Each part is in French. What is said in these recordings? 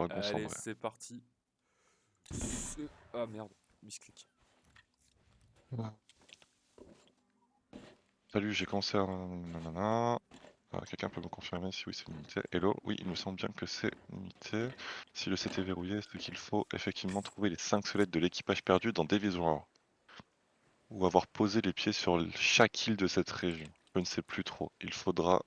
dragon Allez, cendré. c'est parti. Ah merde, misclick. Salut, j'ai commencé à... nanana. Quelqu'un peut me confirmer si oui c'est limité. Hello, oui, il me semble bien que c'est limité. Si le set est verrouillé, c'est qu'il faut effectivement trouver les 5 squelettes de l'équipage perdu dans Devil's ou avoir posé les pieds sur chaque île de cette région. Je ne sais plus trop. Il faudra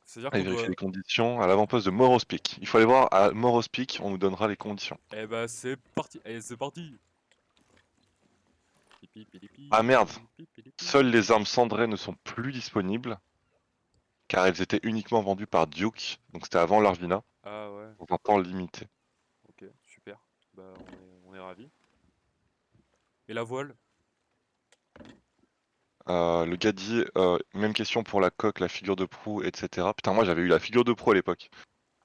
C'est-à-dire aller qu'on vérifier doit... les conditions à l'avant-poste de Moros Peak. Il faut aller voir à Moros Peak, on nous donnera les conditions. Eh bah c'est parti. Allez, c'est parti. Pipi, Ah pilipi, merde, pilipi, pilipi. seules les armes cendrées ne sont plus disponibles, car elles étaient uniquement vendues par Duke, donc c'était avant l'Arvina, Ah ouais, pour un temps limité. ok, super. Bah on est ravis. Et la voile? Le gars dit, même question pour la coque, la figure de proue, etc. Putain, moi j'avais eu la figure de proue à l'époque.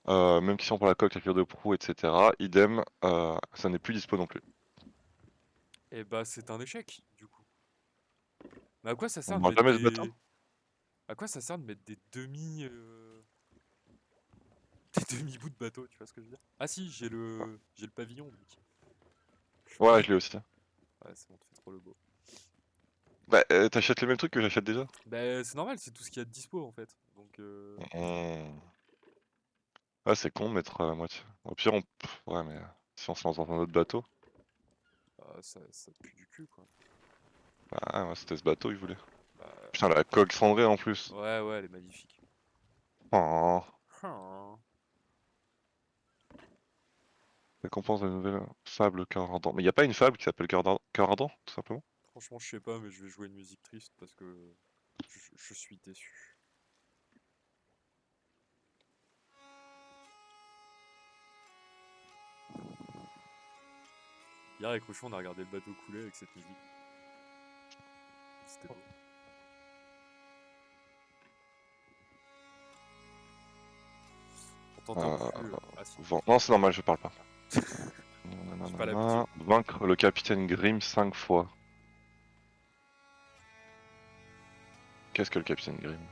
Même question pour la coque, la figure de proue, etc. Idem, ça n'est plus dispo non plus. Eh bah c'est un échec, du coup. Mais à quoi ça On sert de n'aura mettre jamais ce bateau. des... À quoi ça sert de mettre des demi... Des demi-bouts de bateau, tu vois ce que je veux dire? Ah si, j'ai le pavillon, mec. Ouais, je l'ai aussi. Ouais, c'est bon, tu fais trop le beau. Bah, t'achètes les mêmes trucs que j'achète déjà. Bah c'est normal, c'est tout ce qu'il y a de dispo, en fait. Donc Mmh. Ah, c'est con de mettre la moitié. Au pire, ouais, mais si on se lance dans un autre bateau. bah, ça pue du cul, quoi. Bah, ouais, c'était ce bateau, il voulait. Bah Putain, la coque cendrée en plus. ouais, ouais, elle est magnifique. Oh, Ah. récompense de la nouvelle fable cœur ardent. Mais y a pas une fable qui s'appelle cœur ardent, tout simplement? Franchement, je sais pas, mais je vais jouer une musique triste parce que je suis déçu. Hier avec Rochon, on a regardé le bateau couler avec cette musique. C'était beau. On t'entend plus. Ah si. Non, c'est normal, je parle pas. J'ai pas l'habitude. Vaincre le capitaine Grimm 5 fois. Qu'est-ce que le capitaine Grimm?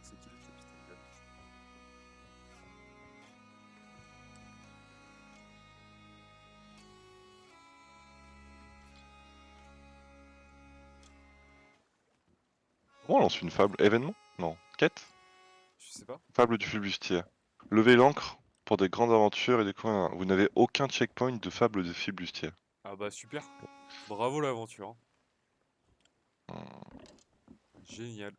C'est qui le capitaine Gab? Comment on lance une fable? Événement? Non. Quête? Je sais pas. Fable du flibustier. Levez l'ancre pour des grandes aventures et découvrir. Vous n'avez aucun checkpoint de fable de flibustier. Ah bah super. Bravo l'aventure, hein. Hmm. Génial.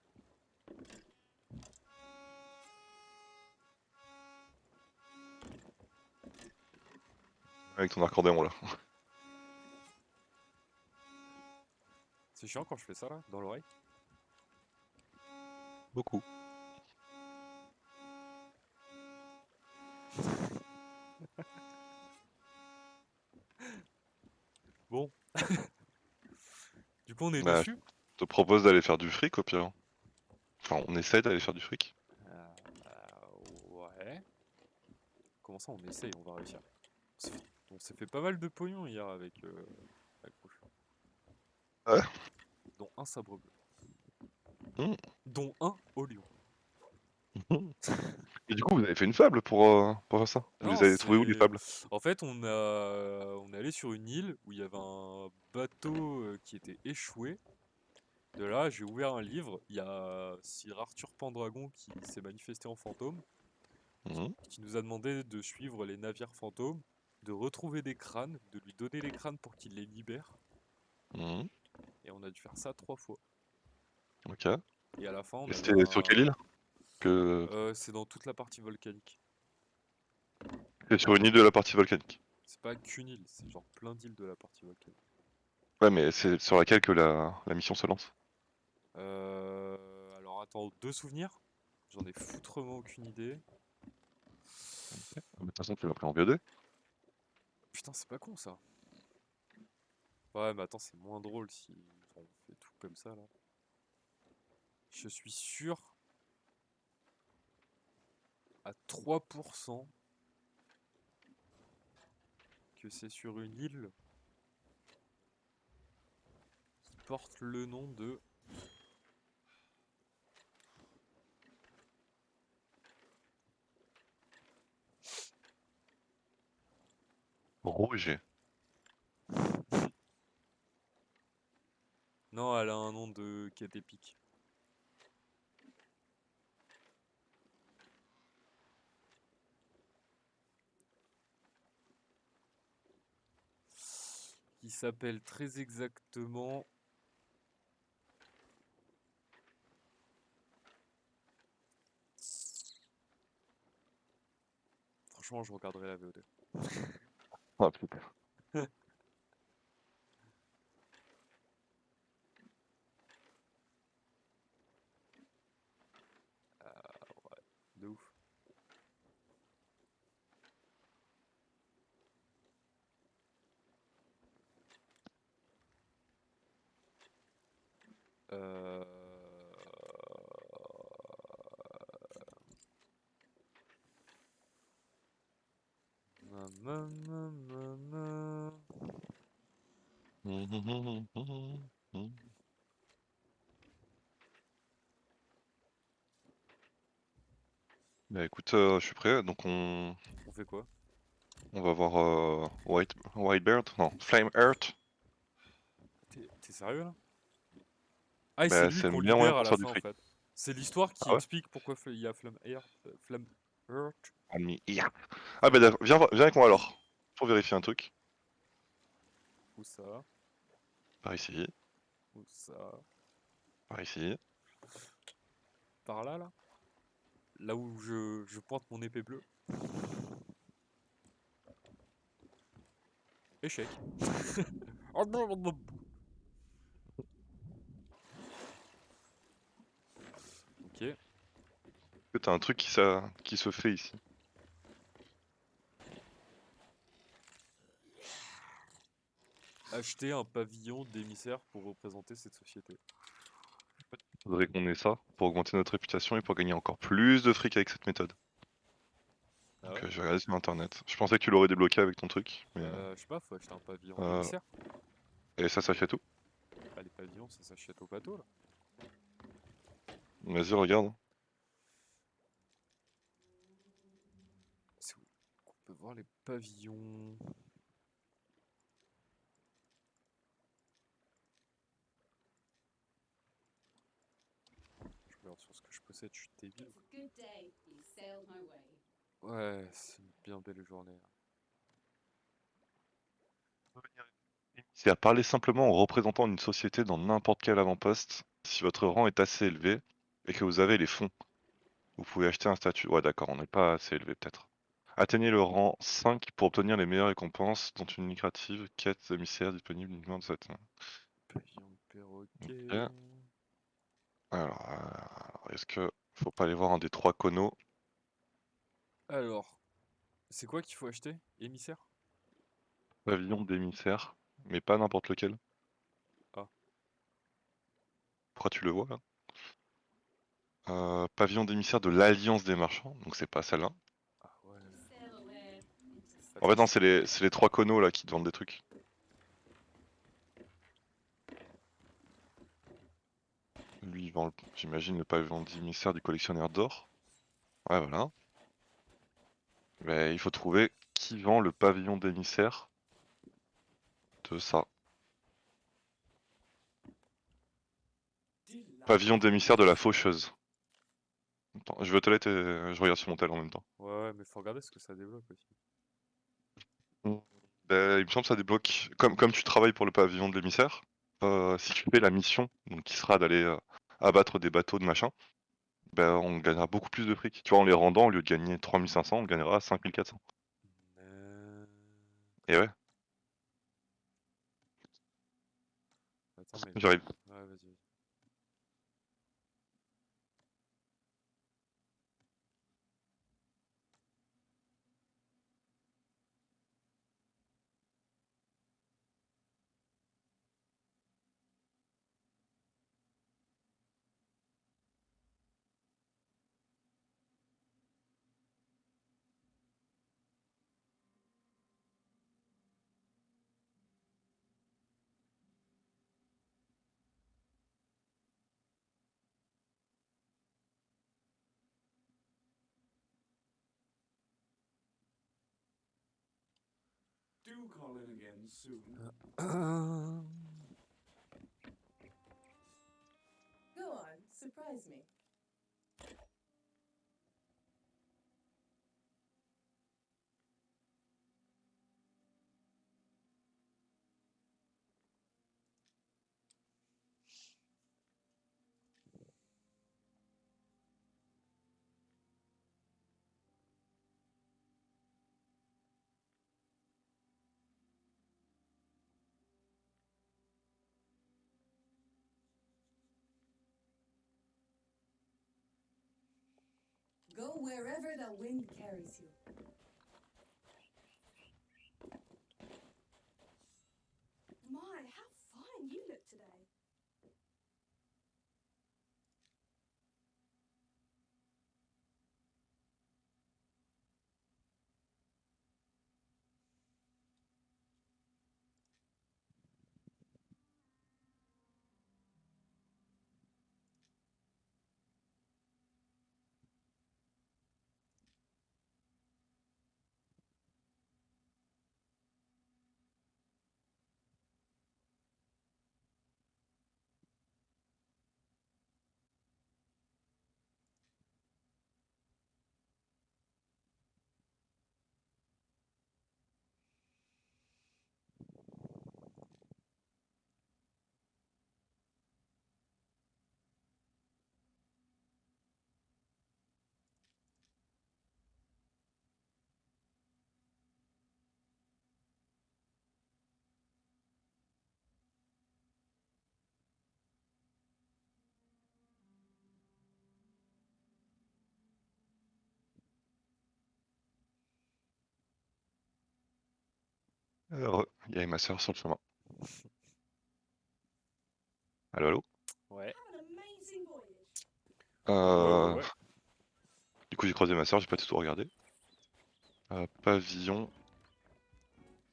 Avec ton accordéon là. C'est chiant quand je fais ça là, dans l'oreille. Beaucoup. Bon. Du coup, on est Bah, je déçu. te propose d'aller faire du fric au pire. Enfin, on essaie d'aller faire du fric. Ouais. Comment ça, on essaye, on va réussir. On s'est fait pas mal de pognon hier avec Rochon. Ouais. Dont un sabre bleu. Hmm. Dont un au lion. Et du coup, vous avez fait une fable pour faire ça? Vous les Non, avez trouvées où les c'est... fables? En fait, on est allé sur une île où il y avait un bateau qui était échoué. De là, j'ai ouvert un livre. Il y a Sir Arthur Pendragon qui s'est manifesté en fantôme, Mhm. qui nous a demandé de suivre les navires fantômes, de retrouver des crânes, de lui donner les crânes pour qu'il les libère. Mhm. Et on a dû faire ça 3 fois. Ok. Et à la fin, on Et avait c'était sur quelle un... île? Que... C'est dans toute la partie volcanique. C'est sur une île de la partie volcanique. C'est pas qu'une île, c'est genre plein d'îles de la partie volcanique. Ouais, mais c'est sur laquelle que la mission se lance. Alors attends, deux souvenirs? J'en ai foutrement aucune idée. Ok. Mais de toute façon, tu l'as pris en VOD. Putain, c'est pas con ça. Ouais, mais attends, c'est moins drôle si on fait tout comme ça là. Je suis sûr à 3% que c'est sur une île qui porte le nom de... Roger. Non, elle a un nom de quête épique. Qui s'appelle très exactement. Franchement, je regarderai la VOD. Ah putain. De ouf. Euh... Nanana. Bah écoute, je suis prêt, donc On fait quoi? on va voir Whitebird, non, Flame Earth. T'es sérieux là? Ah, et c'est Bah lui c'est le qu'on meilleur moyen libère à pour se la faire du fin en fric. fait. C'est l'histoire qui Ah ouais? explique pourquoi il y a Flamme Air, Flamme Earth. Yeah. Ah bah d'accord, viens avec moi alors, pour vérifier un truc. Où ça? Par ici, Où ça? par ici. Par là là? Là où je pointe mon épée bleue. Échec. Ok. Que t'as un truc qui se fait ici. Acheter un pavillon d'émissaire pour représenter cette société. Faudrait qu'on ait ça pour augmenter notre réputation et pour gagner encore plus de fric avec cette méthode. Ah Donc ouais? je vais regarder sur internet. Je pensais que tu l'aurais débloqué avec ton truc, mais Je sais pas, faut acheter un pavillon euh, d'émissaire. et ça s'achète où? Ah, les pavillons, ça s'achète au bateau là. Vas-y regarde. C'est où qu'on peut voir les pavillons? Je regarde sur ce que je possède, je suis débile. It's a good day. You sailed my way. Ouais, c'est une bien belle journée. C'est à parler simplement en représentant une société dans n'importe quel avant-poste si votre rang est assez élevé et que vous avez les fonds. Vous pouvez acheter un statut. Ouais d'accord, on n'est pas assez élevé peut-être. Atteignez le rang 5 pour obtenir les meilleures récompenses, dont une lucrative quête émissaire disponible uniquement de cette. Pavillon de perroquet. Ok. Alors, est-ce que faut pas aller voir un des 3 conos? Alors, c'est quoi qu'il faut acheter? Émissaire? Pavillon d'émissaire, mais pas n'importe lequel. Ah, Pourquoi tu le vois là? Pavillon d'émissaire de l'Alliance des marchands, donc c'est pas celle-là. ah ouais. You sail away into En fait Attends, non, je... c'est les 3 conos là qui te vendent des trucs. Lui il vend, j'imagine, le pavillon d'émissaire du collectionneur d'or. Ouais voilà. Mais il faut trouver qui vend le pavillon d'émissaire de ça. Pavillon d'émissaire de la faucheuse. Attends, je vais aux toilettes et je regarde sur mon tel en même temps. Ouais, mais faut regarder ce que ça débloque aussi. Mm. Ben, il me semble que ça débloque. Comme tu travailles pour le pavillon de l'émissaire, si tu fais la mission, donc qui sera d'aller abattre des bateaux de machin, ben on gagnera beaucoup plus de fric. Tu vois, en les rendant, au lieu de gagner 3500, on gagnera 5400. Euh, Et ouais, Attends, mais... j'arrive. Ouais, vas-y. Do call in again soon. Go on, surprise me. Go wherever the wind carries you. My, how fine you look today. Il y avait ma soeur sur le chemin. Allô, allô? Ouais. Have an amazing voyage. Euh, Ouais. Du coup, j'ai croisé ma soeur, j'ai pas tout regardé. Pavillon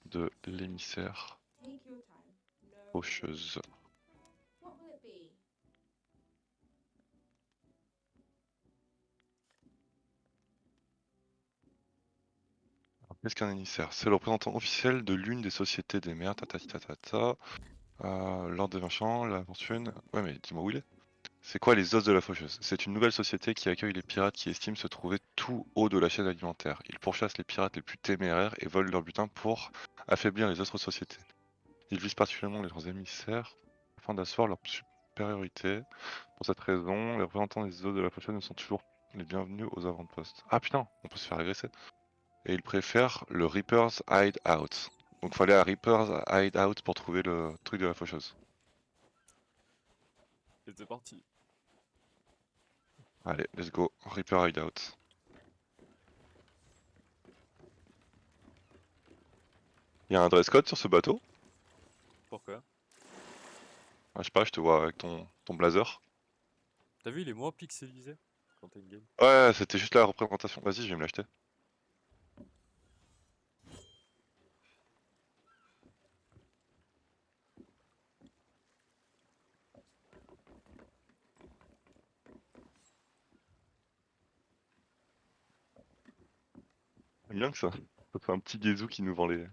de l'émissaire Take your time. No hurry. rocheuse. What will it be? Qu'est-ce qu'un émissaire? C'est le représentant officiel de l'une des sociétés des mers, tata. Lors des machins, la fortune. Ouais, mais dis-moi où il est. C'est quoi les os de la faucheuse? C'est une nouvelle société qui accueille les pirates qui estiment se trouver tout haut de la chaîne alimentaire. Ils pourchassent les pirates les plus téméraires et volent leur butin pour affaiblir les autres sociétés. Ils visent particulièrement leurs émissaires afin d'asseoir leur supériorité. Pour cette raison, les représentants des os de la faucheuse ne sont toujours les bienvenus aux avant-postes. Ah putain, on peut se faire agresser. Et ils préfèrent le Reaper's Hideout. Donc faut aller à Reaper's Hideout pour trouver le truc de la faucheuse. Et c'est parti. Allez, let's go, Reaper Hideout. Il y a un dress code sur ce bateau? Pourquoi? Ah, je sais pas, je te vois avec ton blazer. T'as vu, il est moins pixelisé quand t'as une game. Ouais, c'était juste la représentation. Vas-y, je vais me l'acheter. J'aime bien que ça. Ça fait un petit guézou qui nous vend les.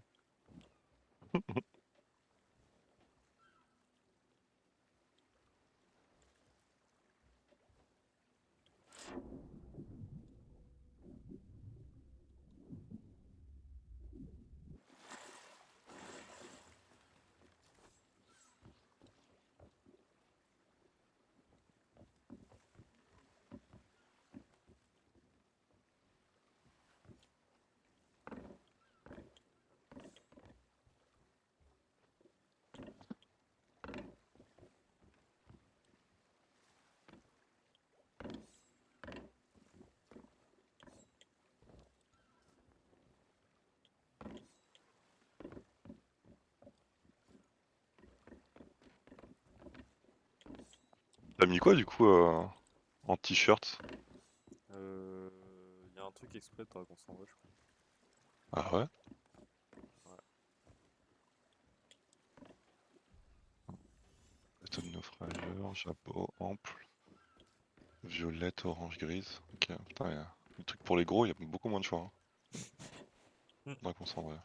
T'as mis quoi du coup en t-shirt? Y a un truc exprès de Dragon sans je crois. Ah ouais? Ouais. Bateau de naufrageur, jabot, ample, violette, orange, grise. Ok, putain, le truc pour les gros, il y a beaucoup moins de choix. Hein. Hmm. Dragon sans vrai.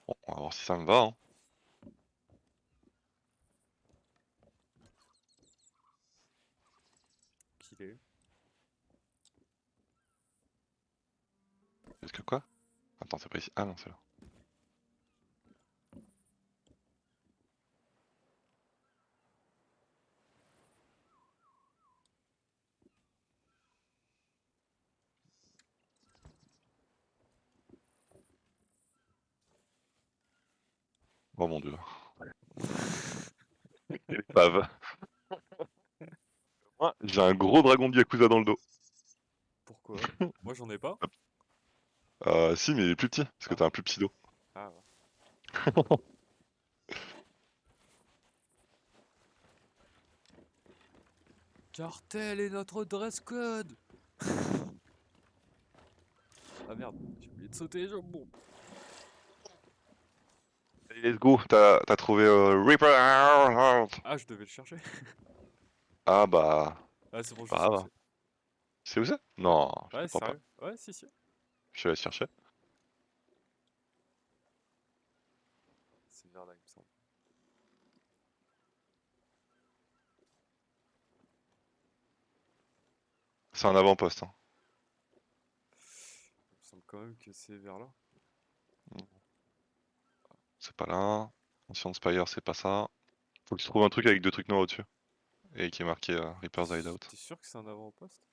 Bon, on va voir si ça me va. Hein. Qu'il est. Est-ce que quoi? Attends, c'est pas ici. Ah non, c'est là. Oh mon dieu. Quelle épave. Moi, j'ai un gros dragon de Yakuza dans le dos. Pourquoi? Moi j'en ai pas. Si, mais il est plus petit, parce que Ah. t'as un plus petit dos. Ah ouais. Cartel est notre dress code. Ah merde, j'ai oublié de sauter les jambons. Allez, let's go, t'as trouvé Reaper. Ah, je devais le chercher. Ah bah, Ah, c'est bon, je pas sais où grave. c'est. C'est où ça? Ouais, Non, je ouais, te crois pas. sérieux. Ouais, si, si. Je vais aller chercher. C'est vers là, il me semble. C'est un avant-poste. Hein. Il me semble quand même que c'est vers là. C'est pas là. Ancient Spire, c'est pas ça. Faut que tu trouves un truc avec deux trucs noirs au-dessus. Et qui est marqué Reaper's Hideout. T'es sûr que c'est un avant-poste?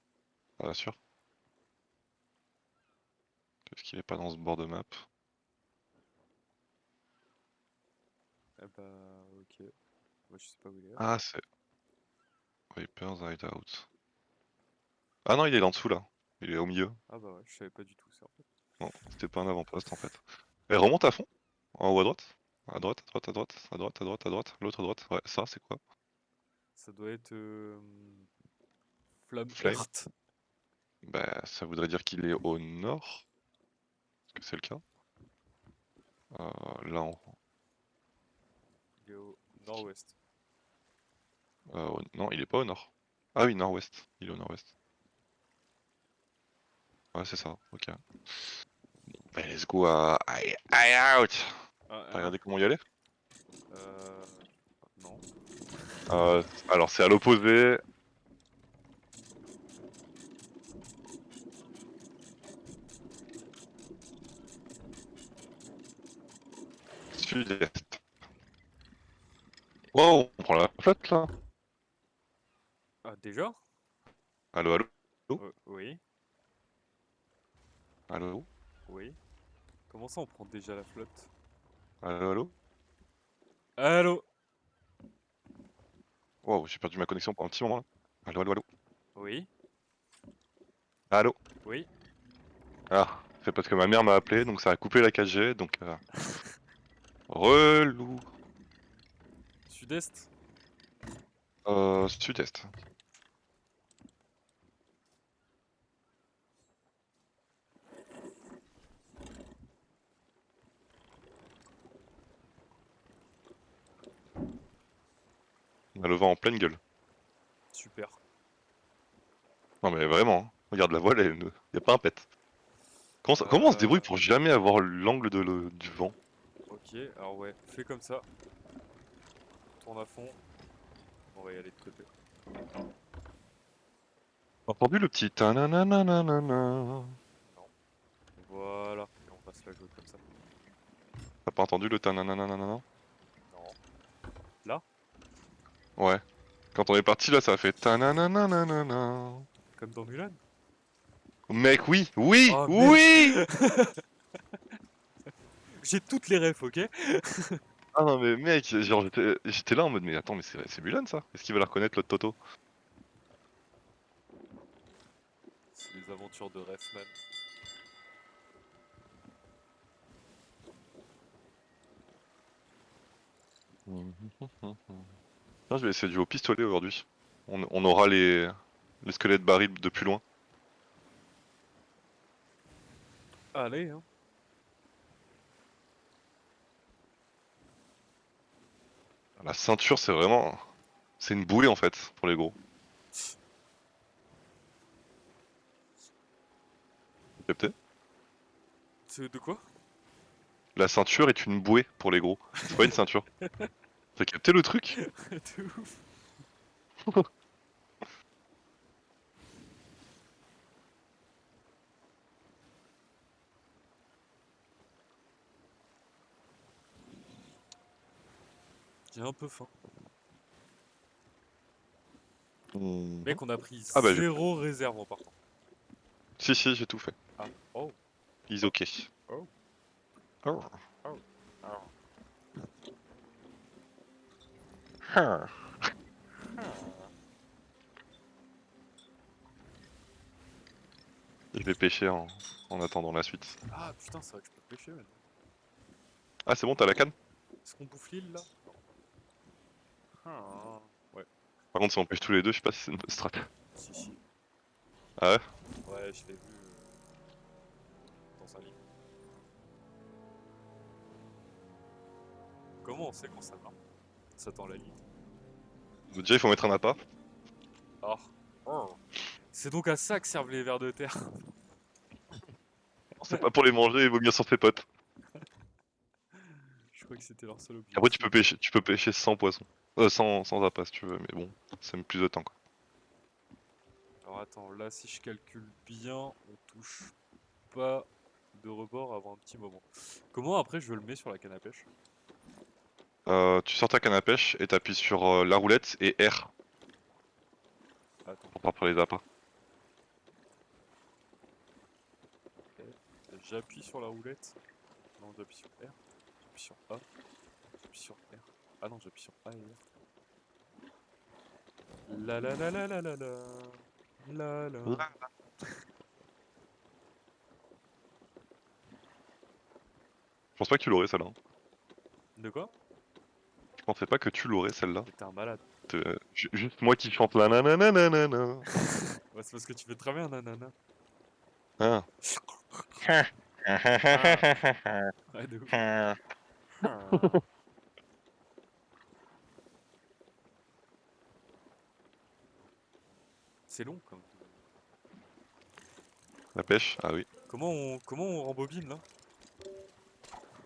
Ah, bien sûr. Est-ce qu'il est pas dans ce bord de map? Eh bah, ok. Moi, je sais pas où il est. Ah, c'est Reaper's Hideout. Ah non, il est là en dessous là. Il est au milieu. Ah bah ouais, je savais pas du tout ça en fait. Non, c'était pas un avant-poste en fait. Et remonte à fond. En haut à droite. À droite, à droite, à droite, à droite, à droite, à droite. L'autre à droite. Ouais, ça c'est quoi? Ça doit être Flamme Flame. Earth. Bah, ça voudrait dire qu'il est au nord. Est-ce que c'est le cas? Là en haut. Il est au nord-ouest. Non, il est pas au nord. Ah oui, nord-ouest. Il est au nord-ouest. Ouais, c'est ça. Ok. Bah, let's go à out. Ah, T'as regardé comment y aller? non. Alors c'est à l'opposé. Sud-est. Wow, on prend la flotte là. Ah, déjà? Allo, allo? Oui, Allo? oui. Comment ça, on prend déjà la flotte? Allo, allo? Allô? Wow, j'ai perdu ma connexion pour un petit moment là. Allo, allo, allo? Oui, Allo? oui. Ah, c'est parce que ma mère m'a appelé, donc ça a coupé la 4G, donc relou. Sud-est? Sud-est. On a le vent en pleine gueule. Super. Non mais vraiment, hein. Regarde la voile, y a pas un pet. Comment on se débrouille Euh, pour jamais avoir l'angle du vent? ok, alors ouais, fais comme ça. Tourne à fond. On va y aller de côté. T'as entendu le petit tananananana? Non. Voilà. Et on va se la jouer comme ça. T'as pas entendu le tananananana? Non. Là? Ouais. Quand on est parti là, ça a fait tananananana. Comme dans Mulan? Mec, oui, oui, Oh mec! oui! J'ai toutes les refs, ok? Ah non mais mec, genre j'étais là en mode mais attends mais c'est Mulan ça? Est-ce qu'il va la reconnaître l'autre Toto? C'est les aventures de Refman. Tiens, je vais essayer de jouer au pistolet aujourd'hui. On aura les squelettes barils de plus loin. Allez, hein. La ceinture c'est vraiment... C'est une bouée en fait pour les gros. T'as capté? C'est de quoi? La ceinture est une bouée pour les gros. C'est pas une ceinture. T'as capté le truc? De ouf. J'ai un peu faim. Mhm. Mec, on a pris Ah bah, 0 réserve en partant. si, j'ai tout fait. Ah, oh, Is ok. oh, Oh. oh, oh. Ah. Je vais pêcher en attendant la suite. Ah putain, c'est vrai que je peux pêcher maintenant. Ah, c'est bon, t'as la canne? Est-ce qu'on bouffe l'île là? Non. Ah, ouais, Par contre, si on pêche tous les deux, je sais pas si c'est une bonne strat. si, si. Ah ouais? Ouais, je l'ai vu dans un livre. Comment on sait quand ça marche? Ça tend la ligne. Déjà, il faut mettre un appât. Ah. Oh. C'est donc à ça que servent les vers de terre. C'est pas pour les manger et vomir sur tes potes. Je crois que c'était leur seul objectif. Après, tu peux pêcher sans poisson. Sans appât si tu veux, mais bon, ça met plus de temps quoi. Alors attends, là si je calcule bien, on touche pas de rebord avant un petit moment. Comment après je le mets sur la canne à pêche? Tu sors ta canne à pêche et t'appuies sur la roulette et R Attends, pour partir les appâts. j'appuie sur la roulette. Non, j'appuie sur R. J'appuie sur A. J'appuie sur R. Ah non, j'appuie sur A et R. La la la la la la la. La la. Je pense pas que tu l'aurais celle-là. De quoi? Je pensais pas que tu l'aurais celle-là. Mais t'es un malade. Juste moi qui chante la nananana. Ouais, c'est parce que tu fais très bien, nanana. Ah. Ouais, de ouf. C'est long quand même. La pêche? Ah oui. Comment on rembobine là?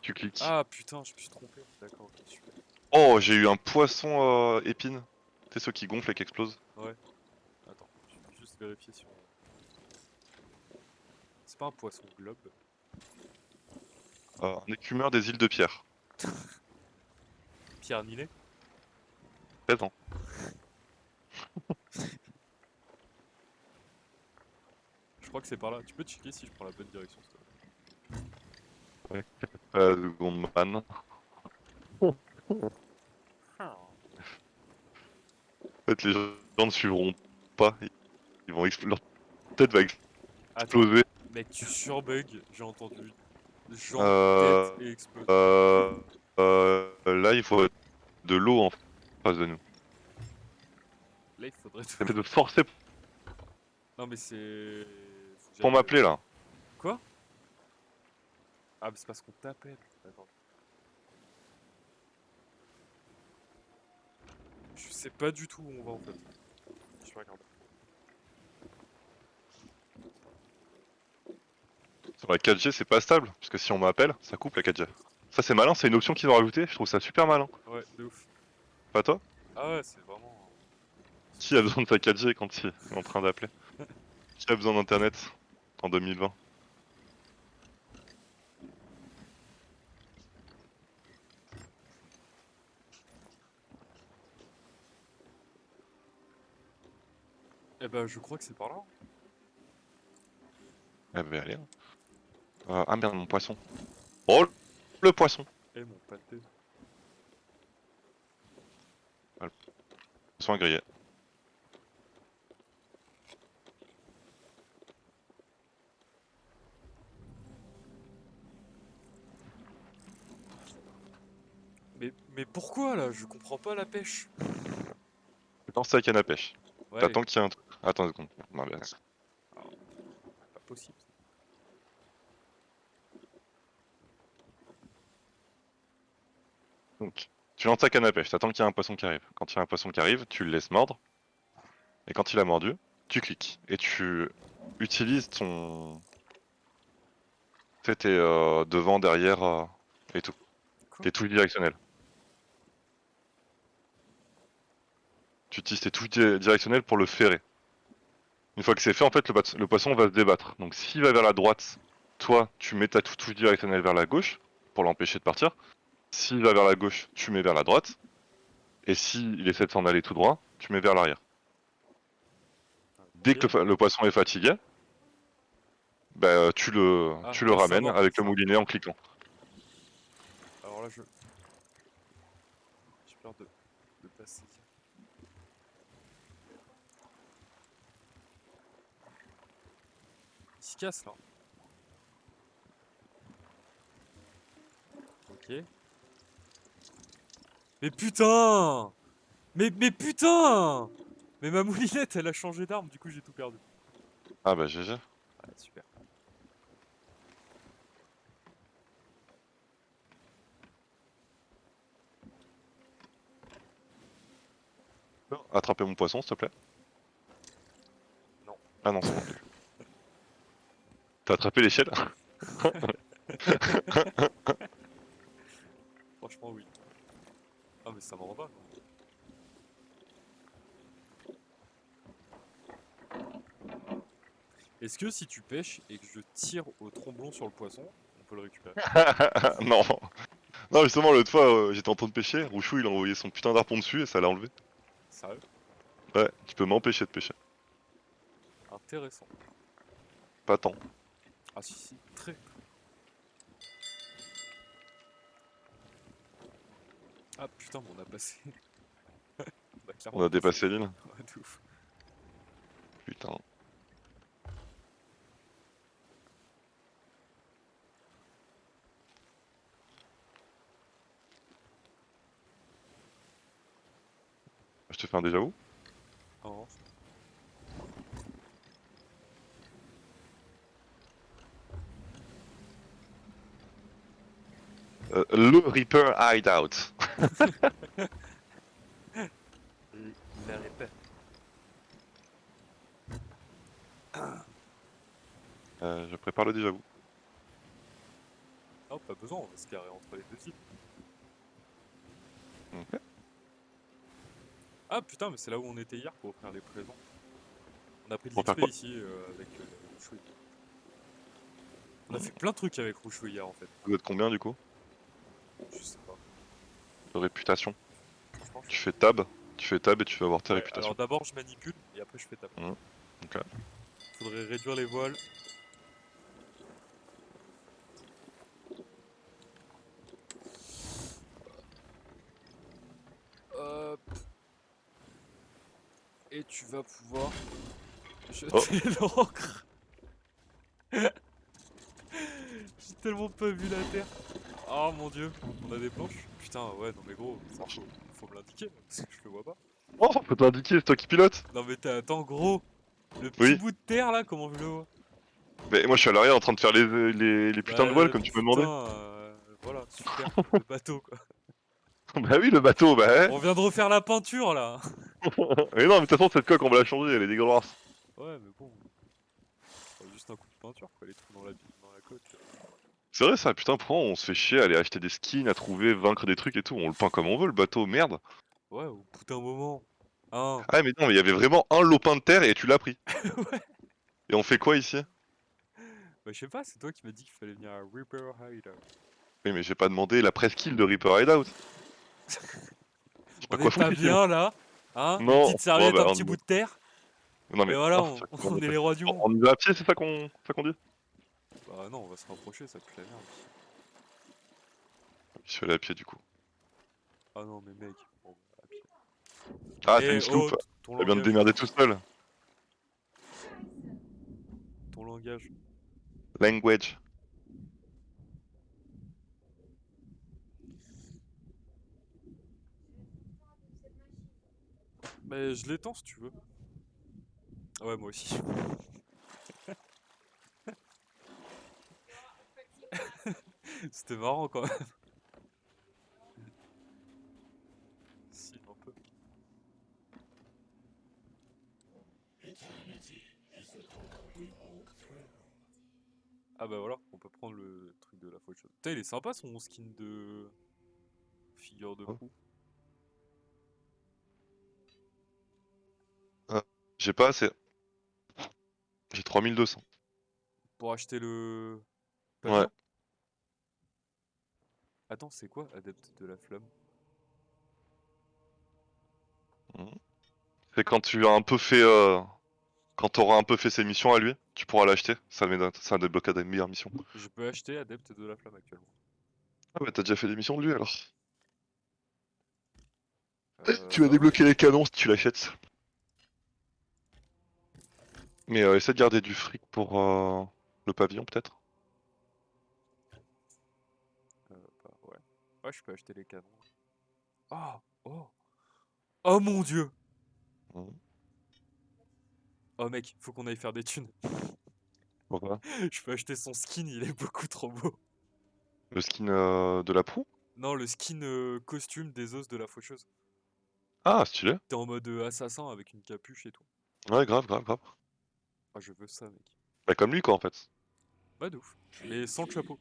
Tu cliques. Ah putain, je me suis trompé. D'accord, ok, super. Oh, j'ai eu un poisson épine. C'est ceux qui gonflent et qui explosent. Ouais. Attends, je vais juste vérifier si on... C'est pas un poisson globe. Un écumeur des îles de Pierre. Pierre Ninet? 13 ans. Je crois que c'est par là. Tu peux checker si je prends la bonne direction, s'il te plaît. Seconde man. En fait, les gens ne suivront pas. Ils vont leur tête va Attends, exploser. mec, tu surbug. J'ai entendu Jean, tête Euh, et explose. Là, il faut de l'eau en face de nous. Là, il faudrait... Ça fait de forcer Non, mais c'est... Faut que pour j'aille, m'appeler là. Quoi? Ah, mais c'est parce qu'on t'appelle. D'accord. Je sais pas du tout où on va en fait. Je vais regarder. Sur la 4G, c'est pas stable, parce que si on m'appelle, ça coupe la 4G. Ça, c'est malin, c'est une option qu'ils ont rajoutée. Je trouve ça super malin. Ouais, de ouf. Pas toi? Ah ouais, c'est vraiment... Qui a besoin de sa 4G quand il est en train d'appeler? Qui a besoin d'internet en 2020? Eh ben, je crois que c'est par là. Eh ben allez. Ah merde, mon poisson. Oh, le poisson. Eh mon pâté. Poisson grillé. Mais pourquoi là? Je comprends pas la pêche. Lance ta canne à pêche. Ouais, T'attends qu'il y ait un truc. Attends une seconde. Non, mais... pas possible. Donc, tu lances ta canne à pêche, t'attends qu'il y ait un poisson qui arrive. Quand il y a un poisson qui arrive, tu le laisses mordre. Et quand il a mordu, tu cliques. Et tu utilises ton... Tu sais, t'es devant, derrière... Et tout. Quoi? Tes touches directionnelles. Tu utilises tes touches directionnelles pour le ferrer. Une fois que c'est fait, en fait, le poisson va se débattre. Donc s'il va vers la droite, toi, tu mets ta touche directionnelle vers la gauche pour l'empêcher de partir. S'il va vers la gauche, tu mets vers la droite. Et s'il essaie de s'en aller tout droit, tu mets vers l'arrière. Dès Ok. que le poisson est fatigué, bah, tu le À ramènes savoir, avec le ça. moulinet en cliquant. Alors là, j'ai peur de passer. Il se casse là. Ok. Mais putain! Mais putain! Mais ma moulinette, elle a changé d'arme, du coup j'ai tout perdu. Ah bah GG. Ah, super. Attraper mon poisson, s'il te plaît. Non. Ah non, c'est bon. T'as attrapé l'échelle? Franchement, oui. Ah, mais ça m'en va, quoi. Est-ce que si tu pêches et que je tire au tromblon sur le poisson, on peut le récupérer? Non. Non, justement, l'autre fois, j'étais en train de pêcher. Rouchou, il a envoyé son putain d'harpon dessus et ça l'a enlevé. Sérieux? Ouais, tu peux m'empêcher de pêcher. Intéressant. Pas tant. Ah si, si, très. Ah putain, mais on a passé. On a On clairement a passé. dépassé l'île. Ouais, de ouf. Putain. Je te fais un déjà vu? Oh. Le Reaper Hideout. La répète. Je prépare le déjà vu. Oh, pas besoin, on va se garer entre les deux îles. Ok. Ah putain, mais c'est là où on était hier pour offrir les présents. On a pris de Pour faire l'XP quoi? ici avec Rouchouille. On a fait plein de trucs avec Rouchouille hier en fait. Vous êtes combien du coup? Je sais pas. De réputation. Franchement, je Tu sais fais tab. Tu fais tab et tu vas avoir tes pas. Ouais, alors réputations. d'abord je manipule et après je fais taper. Ok. Faudrait réduire les voiles. Hop. Et tu vas pouvoir Oh. jeter l'encre. J'ai tellement pas vu la terre. Oh mon dieu, on a des planches. Putain, ouais, non mais gros, ça faut me l'indiquer parce que je le vois pas. Oh, faut t'indiquer, c'est toi qui pilote. Non mais attends, gros, le petit Oui. bout de terre là, comment je le vois? Mais moi je suis à l'arrière en train de faire les putains de voiles comme tu m'as demandé. Putain, voilà, super, le bateau quoi. Bah oui, le bateau, bah ouais. On vient de refaire la peinture là. Mais non, mais de toute façon, cette coque on va la changer, elle est dégueulasse. Ouais, mais bon, juste un coup de peinture quoi, les trous dans la coque. C'est vrai ça, putain, pourquoi on se fait chier à aller acheter des skins, à trouver, vaincre des trucs et tout, on le peint comme on veut le bateau, merde. Ouais, au bout d'un moment. Hein. Ah mais non, mais il y avait vraiment un lopin de terre et tu l'as pris. Ouais. Et on fait quoi ici? Bah je sais pas, c'est toi qui m'as dit qu'il fallait venir à Reaper Hideout. Oui mais j'ai pas demandé la presqu'île de Reaper Hideout. J'ai pas On quoi est pas foutre ici moi. bien là, hein? Une Non, petite oh serviette, bah un petit bout de terre. non Et mais, voilà, oh, c'est ça qu'on on a est fait. les rois du monde. On y va à pied, c'est ça qu'on dit? Bah non, on va se rapprocher, ça pue la merde. Je suis allé à pied du coup. Ah non, mais mec. Bon, à pied. Ah, t'as Eh une oh, sloop. ton Elle vient de langage, démerder tout seul. ton langage. Language. Mais je l'étends si tu veux. Ah ouais, moi aussi. C'était marrant quand même. Si, un peu. Ah bah voilà, on peut prendre le truc de la faucheuse. Putain, il est sympa son skin de figure de Oh. proue. J'ai pas assez. J'ai 3200. Pour acheter le Ouais. pavillon. Attends, c'est quoi adepte de la flamme? Mhm. C'est quand tu as un peu fait. Quand t'auras un peu fait ses missions à lui, tu pourras l'acheter. Ça débloquera des meilleures missions. Je peux acheter adepte de la flamme actuellement. Ah ouais, t'as déjà fait des missions de lui alors. Tu vas Bah ouais. débloquer les canons si tu l'achètes. Mais essaie de garder du fric pour le pavillon peut-être. Bah ouais. Ouais, je peux acheter les canons. Ah! Oh! Oh mon dieu! Mhm. Oh mec, faut qu'on aille faire des thunes. Pourquoi? Je peux acheter son skin, il est beaucoup trop beau. Le skin de la proue? Non, le skin costume des os de la faucheuse. Ah, stylé. T'es en mode assassin avec une capuche et tout. Ouais, grave, grave, grave. Ah, je veux ça, mec. Bah comme lui quoi en fait. Bah de ouf. Mais sans le chapeau.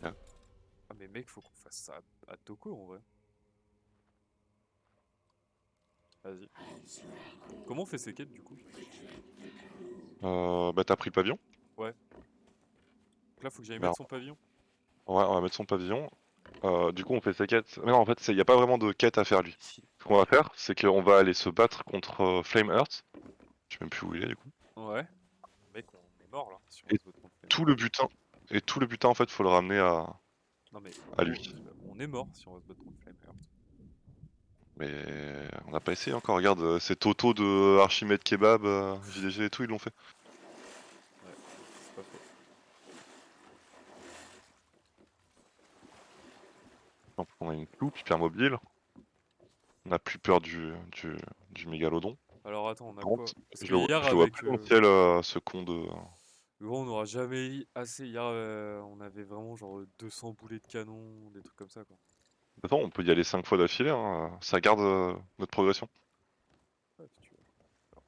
Ouais. Ah mais mec, faut qu'on fasse ça à Toko en vrai. Vas-y. Comment on fait ces quêtes du coup? Bah t'as pris le pavillon? Ouais. Donc là, faut que j'aille Bah, mettre son pavillon. ouais, on va mettre son pavillon. Du coup on fait ses quêtes. Mais non en fait il n'y a pas vraiment de quête à faire lui. Ce qu'on va faire c'est qu'on va aller se battre contre Flame Earth. Je sais même plus où il est du coup. Ouais. Mec, on est mort là. Si on Et se vote contre les tout mecs. le butin. Et tout le butin en fait faut le ramener Non mais à gros, lui. on est mort si on va se battre contre Flameheart. Mais on n'a pas essayé encore, regarde, c'est Toto de Archimède Kebab, JDG et tout, ils l'ont fait. Ouais, c'est pas faux. Donc on a une coupe hyper mobile, on n'a plus peur du mégalodon. Alors attends, on a Par quoi? contre, Parce je que le, hier je le vois avec... plus dans le ciel, ce con de... Gros, on n'aura jamais eu assez. Hier, on avait vraiment genre 200 boulets de canon, des trucs comme ça quoi. De toute façon, on peut y aller 5 fois d'affilée, hein, ça garde notre progression. Ouais, si tu veux. Alors,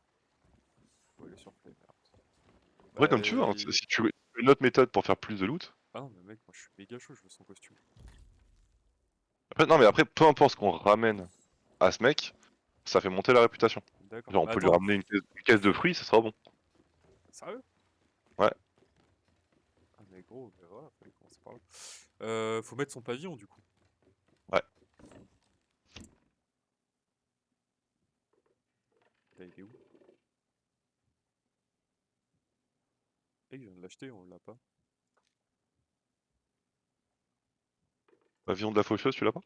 faut aller sur Flameheart. Après, Bah... comme tu veux, hein, si tu veux une autre méthode pour faire plus de loot. Ah non mais mec, moi je suis méga chaud, je veux son costume. Après, non, mais après, peu importe ce qu'on ramène à ce mec, ça fait monter la réputation. D'accord. Genre, on Mais peut lui attends, ramener une caisse de fruits, ça sera bon. sérieux? Ouais. Ah mais gros, bah voilà, fallait commencer par là. Faut mettre son pavillon du coup. Ouais. Là, il est où? Eh, je viens de l'acheter, on l'a pas. Pavillon de la faucheuse, tu l'as pas?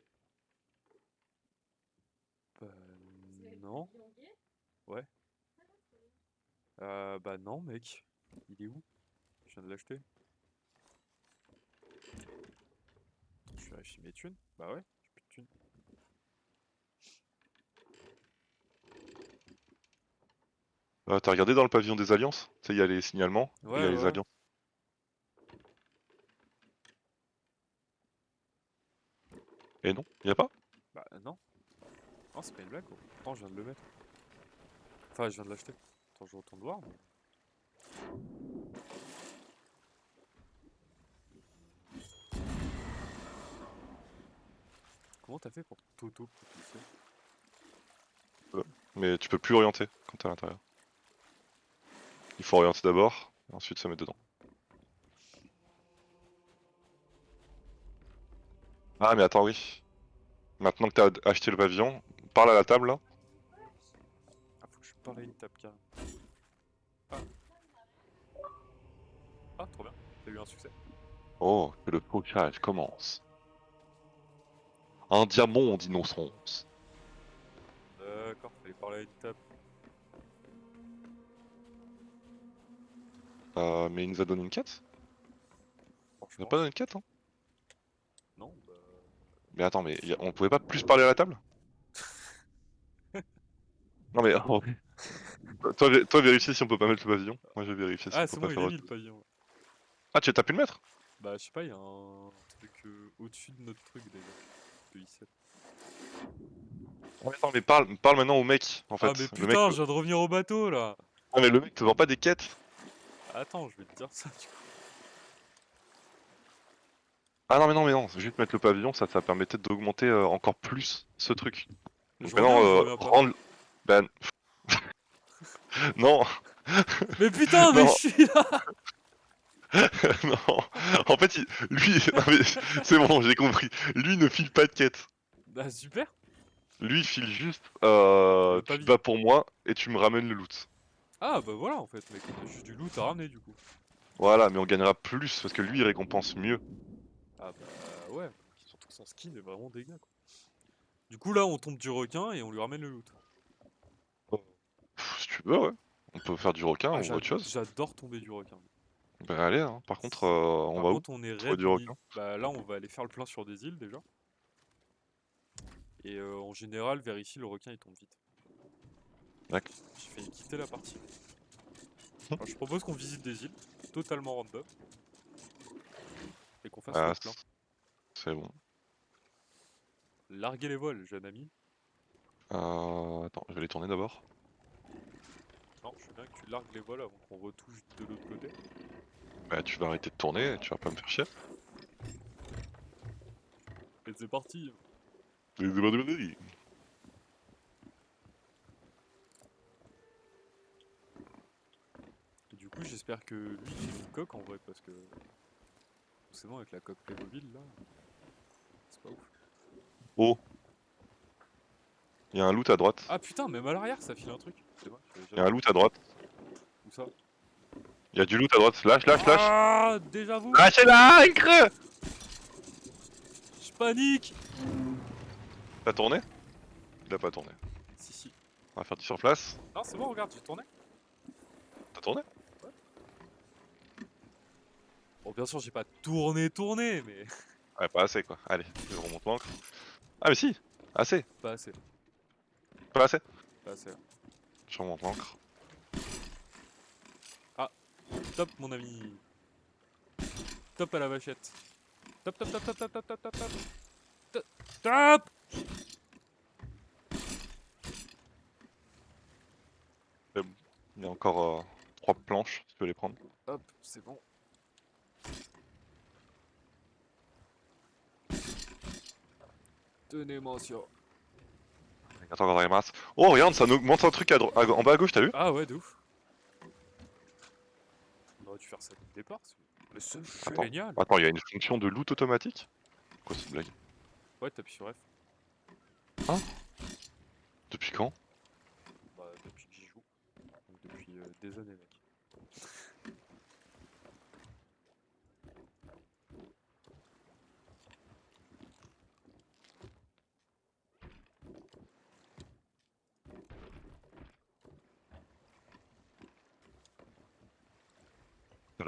Bah non. Ouais. Bah non mec. Il est où? Je viens de l'acheter. Je vérifie mes thunes. Bah ouais, j'ai plus de thunes. T'as regardé dans le pavillon des alliances? Tu sais, il y a les signalements, et il y Ouais, a les ouais. alliances. Et non, il y a pas? Bah non. Non, c'est pas une blague gros. Pourtant, je viens de le mettre. Enfin, je viens de l'acheter. Attends, je retourne voir. Mais... Comment t'as fait pour t'auto-propulser? Mais tu peux plus orienter quand t'es à l'intérieur. Il faut orienter d'abord, et ensuite se mettre dedans. Ah mais attends, oui. Maintenant que t'as acheté le pavillon, parle à la table là. Ah, faut que je parle à une table carrément. Ah. Ah, trop bien. T'as eu un succès. Oh, que le focage commence. Un diamant d'innocence. D'accord, fallait parler à une table. Mais il nous a donné une quête? Il nous Franchement, a pas donné une quête, hein? non, bah... Mais attends, mais on pouvait pas plus parler à la table? Non mais en vrai. Toi vérifie si on peut pas mettre le pavillon. Moi je vais vérifier si on Ah, peut c'est pas bon, il faire est autre mis le chose. pavillon. Ah, t'as pu le mettre? Bah, je sais pas, il y a un truc au-dessus de notre truc déjà. De i7. Ouais, attends, mais parle maintenant au mec en Ah, mais fait. Le mec. putain, je viens de revenir au bateau là! Ah, mais le mec te vend pas des quêtes? Attends, je vais te dire ça du coup. Ah non, mais non, juste mettre le pavillon, ça permettait d'augmenter encore plus ce truc. Donc Je reviens maintenant, ou je reviens pas? rendre. Ben. Non, Mais putain, mais je non, suis là! non. En fait, lui, non mais c'est bon, j'ai compris. Lui ne file pas de quête. Bah super! Lui, il file juste. Le Tu te pavillon. bats pour moi et tu me ramènes le loot. Ah bah voilà en fait, mec, on a juste du loot à ramener du coup. Voilà, mais on gagnera plus parce que lui, il récompense mieux. Ah bah ouais, surtout que son skin est vraiment dégueu quoi. Du coup là on tombe du requin et on lui ramène le loot. Si tu veux, ouais. On peut faire du requin Ah ou autre chose. j'adore tomber du requin. Bah allez, hein. Par contre, on Par va où? contre on est Trouver raid du requin. bah là on va aller faire le plein sur des îles déjà. Et en général vers ici le requin il tombe vite. D'accord. J'ai failli quitter la partie. Alors, je propose qu'on visite des îles, totalement random. Et qu'on fasse Ah, le plein. c'est bon. Larguer les voiles, jeune ami. Attends, je vais les tourner d'abord. Non, je veux bien que tu largues les voiles avant qu'on retouche de l'autre côté. Bah tu vas arrêter de tourner, tu vas pas me faire chier. Et c'est parti. Et du coup j'espère que lui il fait une coque en vrai parce que... C'est bon avec la coque Playmobil là. C'est pas ouf. Oh, il y a un loot à droite. Ah putain, même à l'arrière ça file un truc. C'est vrai, Il y a un loot à droite. Où ça? Il y a du loot à droite. Lâche, lâche, lâche. Ah, déjà vous. Lâchez-la, il creux. Je panique. T'as tourné? Il a pas tourné. Si si. On va faire du sur place. Non c'est bon, regarde, j'ai tourné. T'as tourné? Bon bien sûr j'ai pas tourné mais... Ouais, pas assez quoi. Allez, je remonte l'encre. Ah mais si, assez. Pas assez. Pas assez. Pas assez. Je remonte l'encre. Top mon ami. Top à la vachette. Top top top top top top top top top. Top. Top. Il y a encore 3 planches, si tu veux les prendre. Hop, c'est bon. Tenez-moi sur. Attends, encore dans les masses. Oh regarde, ça nous augmente un truc en bas à gauche, t'as vu? Ah ouais, de ouf. On aurait dû faire ça dès le départ. Mais c'est Attends. génial. Attends, il y a une fonction de loot automatique? Quoi cette blague? Ouais, t'appuies sur F. Depuis quand? Bah, depuis que j'y joue. Donc depuis des années, mec.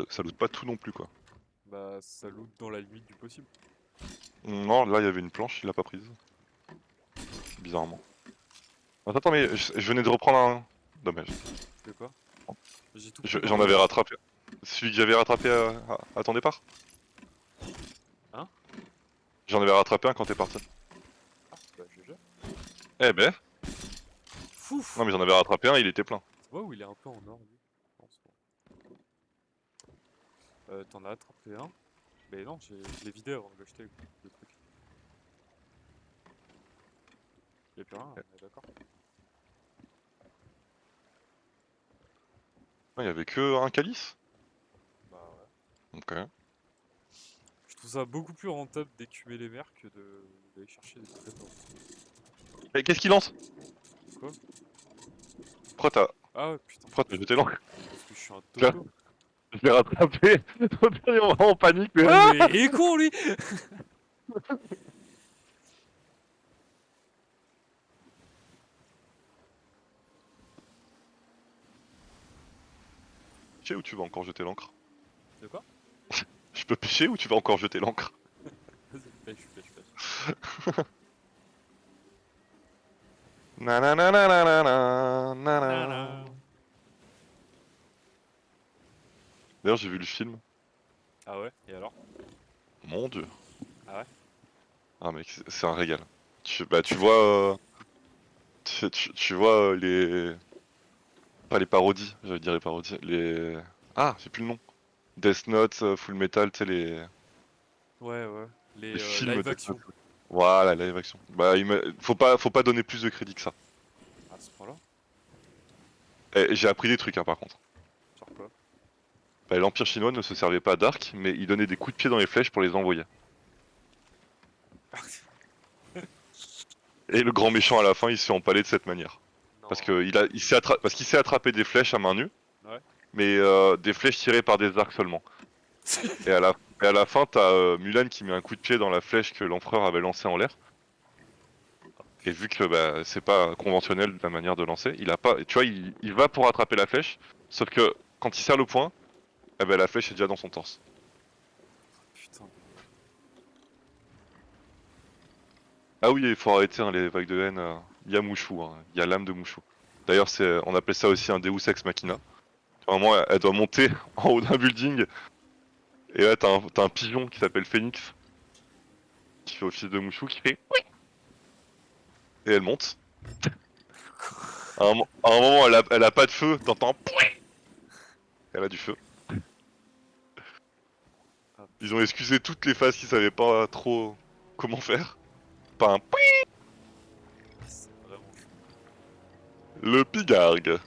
Ça loot pas tout non plus quoi. Bah, ça loot dans la limite du possible. Non, là il y avait une planche, il l'a pas prise. Bizarrement. Attends, mais je venais de reprendre un... Dommage. De quoi? J'ai tout pris J'en dans avais le- rattrapé. Celui que j'avais rattrapé à ton départ? Hein? J'en avais rattrapé un quand t'es parti. Ah, bah, GG. Eh ben, Fouf! non mais j'en avais rattrapé un, il était plein. Tu vois où il est un peu en or, lui? Non, c'est bon. T'en as attrapé un? Mais non, je l'ai vidé avant de l'acheter, le truc. Y'a plus rien, on est d'accord. Il y avait que un calice? Bah ouais. Ok. Je trouve ça beaucoup plus rentable d'écumer les mers que d'aller chercher des trésors. Et qu'est-ce qu'il lance? Quoi? Ah ouais, putain. Pourquoi t'as jeté l'encre? Parce que je suis un Tiens. toto. Je l'ai rattrapé. Au dernier moment en panique, mais... Ouais, mais il est con lui! Pêcher ou tu vas encore jeter l'encre? De quoi? Je peux pêcher ou tu vas encore jeter l'encre? Vas-y, pêche. Nananananana. D'ailleurs, j'ai vu le film. Ah ouais, et alors? Mon dieu. Ah ouais? Ah mec, c'est un régal. Tu vois... tu vois les... Pas les parodies, j'allais dire les parodies. Ah, j'ai plus le nom. Death Note, Full Metal, tu sais, Ouais, ouais. Les les films live Death action. Note. Voilà, live action. Bah, faut pas donner plus de crédit que ça. À ce point-là. J'ai appris des trucs, hein, par contre. Sur quoi? Bah, l'Empire chinois ne se servait pas d'arc, mais il donnait des coups de pied dans les flèches pour les envoyer. Et le grand méchant à la fin, il se fait empaler de cette manière. Parce Non. que parce qu'il sait attraper des flèches à main nue, Ouais. mais des flèches tirées par des arcs seulement. Et à la fin, t'as Mulan qui met un coup de pied dans la flèche que l'empereur avait lancée en l'air. Et vu que bah, c'est pas conventionnel la manière de lancer, il a pas. Tu vois, il va pour attraper la flèche, sauf que quand il serre le poing, eh ben, la flèche est déjà dans son torse. Putain. Ah oui, il faut arrêter hein, les vagues de haine. Il y a Mushu, il y a l'âme de Mushu. D'ailleurs, on appelle ça aussi un Deus Ex Machina. Vraiment, elle doit monter en haut d'un building. Et là, t'as un pigeon qui s'appelle Phoenix, qui fait office de Mushu, qui fait oui. Et elle monte. À un moment, elle a pas de feu, t'entends pouin. Elle a du feu. Ah, Ils ont excusé toutes les phases qu'ils savaient pas trop comment faire. Pas un pouin. c'est vraiment chaud. Le pigargue.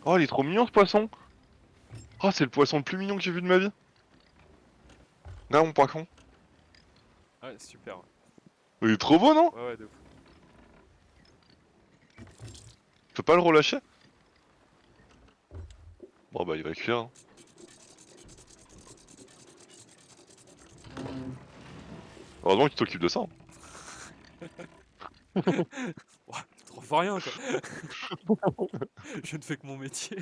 Oh, il est trop mignon ce poisson. Oh, c'est le poisson le plus mignon que j'ai vu de ma vie. Là, mon poisson. Ouais, super. Ouais, Il est trop beau, non? ouais, ouais, de ouf. Je peux pas le relâcher? Bon, bah, il va cuire. Hein. Heureusement que tu t'occupes de ça. Hein. Ouais, trop fort rien quoi. Je ne fais que mon métier.